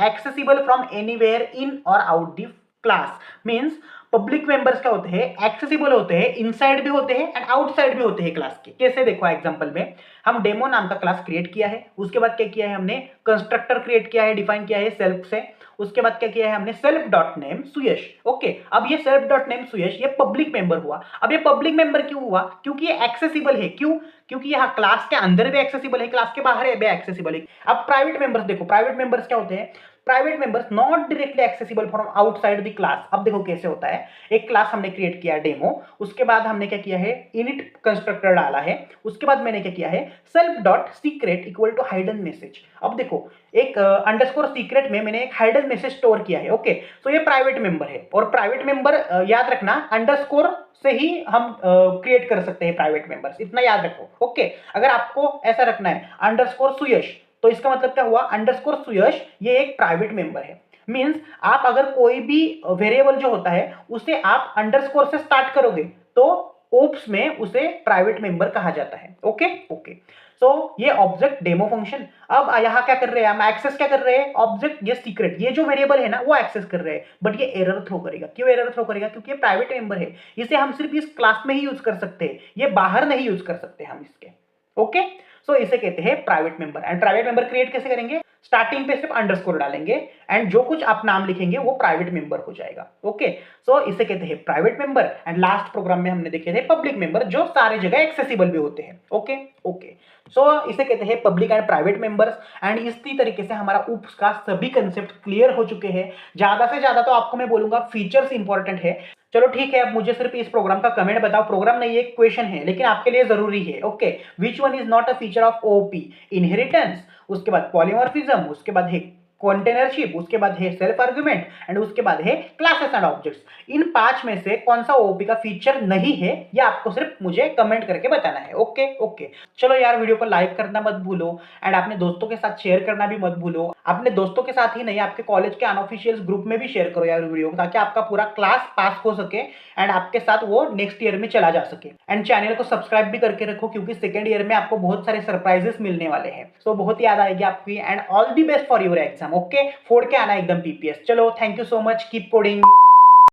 एक्सेसिबल फ्रॉम एनीवेयर इन और out the class, means public members क्या होते हैं, एक्सेसिबल होते हैं, इनसाइड भी होते हैं एंड आउटसाइड भी होते हैं क्लास के। कैसे, देखो एग्जांपल में, हम डेमो नाम का क्लास क्रिएट किया है, उसके बाद क्या किया है हमने, कंस्ट्रक्टर क्रिएट किया है, डिफाइन किया है सेल्फ से, उसके बाद क्या किया है हमने, सेल्फ डॉट नेम सुयश। ओके, अब ये सेल्फ डॉट नेम सुयश ये पब्लिक मेंबर हुआ। अब ये पब्लिक मेंबर क्यों हुआ, क्योंकि ये एक्सेसिबल है, क्यों, क्योंकि यहाँ क्लास के अंदर भी एक्सेसिबल है, क्लास के बाहर भी एक्सेसिबल है। अब प्राइवेट मेंबर्स देखो, प्राइवेट मेंबर्स क्या होते हैं, private members not directly accessible from outside the class. अब देखो कैसे होता है, एक क्लास हमने क्रिएट किया डेमो, उसके बाद हमने क्या किया है, इनिट कंस्ट्रक्टर डाला है, उसके बाद मैंने क्या किया है, self dot secret equal to hidden message. अब देखो, एक अंडरस्कोर सीक्रेट में मैंने एक हाइडन मैसेज स्टोर किया है। ओके, सो ये प्राइवेट मेंबर है, और प्राइवेट मेंबर याद रखना अंडरस्कोर से ही हम क्रिएट कर सकते हैं प्राइवेट मेंबर्स, इतना याद रखो। ओके, अगर आपको ऐसा रखना है अंडरस्कोर सुयश, तो इसका मतलब क्या हुआ, अंडरस्कोर सुयश ये एक प्राइवेट मेंबर है। मींस आप अगर कोई भी वेरिएबल जो होता है उसे आप अंडरस्कोर से स्टार्ट करोगे तो ओप्स में उसे प्राइवेट मेंबर कहा जाता है। ओके ओके, सो ये ऑब्जेक्ट डेमो फंक्शन। अब यहाँ क्या कर रहे हैं हम, एक्सेस क्या कर रहे हैं, ऑब्जेक्ट ये सीक्रेट, ये जो वेरिएबल है ना वो एक्सेस कर रहे हैं, बट ये एरर थ्रो करेगा। क्यों एरर थ्रो करेगा, क्योंकि ये प्राइवेट मेंबर है, इसे हम सिर्फ इस क्लास में ही यूज कर सकते हैं, ये बाहर नहीं यूज कर सकते हम इसके। ओके, सो इसे कहते हैं private member. And private member create कैसे करेंगे, स्टार्टिंग पे सिर्फ अंडरस्कोर डालेंगे एंड जो कुछ आप नाम लिखेंगे वो प्राइवेट मेंबर हो जाएगा। ओके, सो इसे कहते हैं private member. And last program में हमने देखे थे पब्लिक मेंबर, जो सारे जगह एक्सेसिबल भी होते हैं। ओके ओके, सो इसे कहते हैं public and private members. And इसी तरीके से हमारा ऊप्स का सभी कंसेप्ट क्लियर हो चुके हैं। ज्यादा से ज्यादा तो आपको मैं बोलूंगा फीचर्स इंपॉर्टेंट है। चलो ठीक है, अब मुझे सिर्फ इस प्रोग्राम का कमेंट बताओ, प्रोग्राम नहीं एक क्वेश्चन है लेकिन आपके लिए जरूरी है। Okay, which one is not a feature of OP, inheritance, उसके बाद पॉलीमॉर्फिज्म, उसके बाद है कंटेनरशिप, उसके बाद है सेल्फ आर्गुमेंट एंड उसके बाद है क्लासेस एंड ऑब्जेक्ट्स। इन 5 में से कौन सा ओपी का फीचर नहीं है, ये आपको सिर्फ मुझे कमेंट करके बताना है। ओके ओके, चलो यार, वीडियो को लाइक करना मत भूलो एंड अपने दोस्तों के साथ शेयर करना भी मत भूलो। अपने दोस्तों के साथ ही नहीं, आपके कॉलेज के अनऑफिशियल ग्रुप में भी शेयर करो यार वीडियो को, ताकि आपका पूरा क्लास पास हो सके एंड आपके साथ वो नेक्स्ट ईयर में चला जा सके। एंड चैनल को सब्सक्राइब भी करके रखो, क्योंकि सेकंड ईयर में आपको बहुत सारे सरप्राइजेस मिलने वाले हैं। सो बहुत याद आएगी आपकी। And all the best for your exam. Okay, फोड़ के आना एकदम पीपीएस। चलो, thank you so much, keep coding.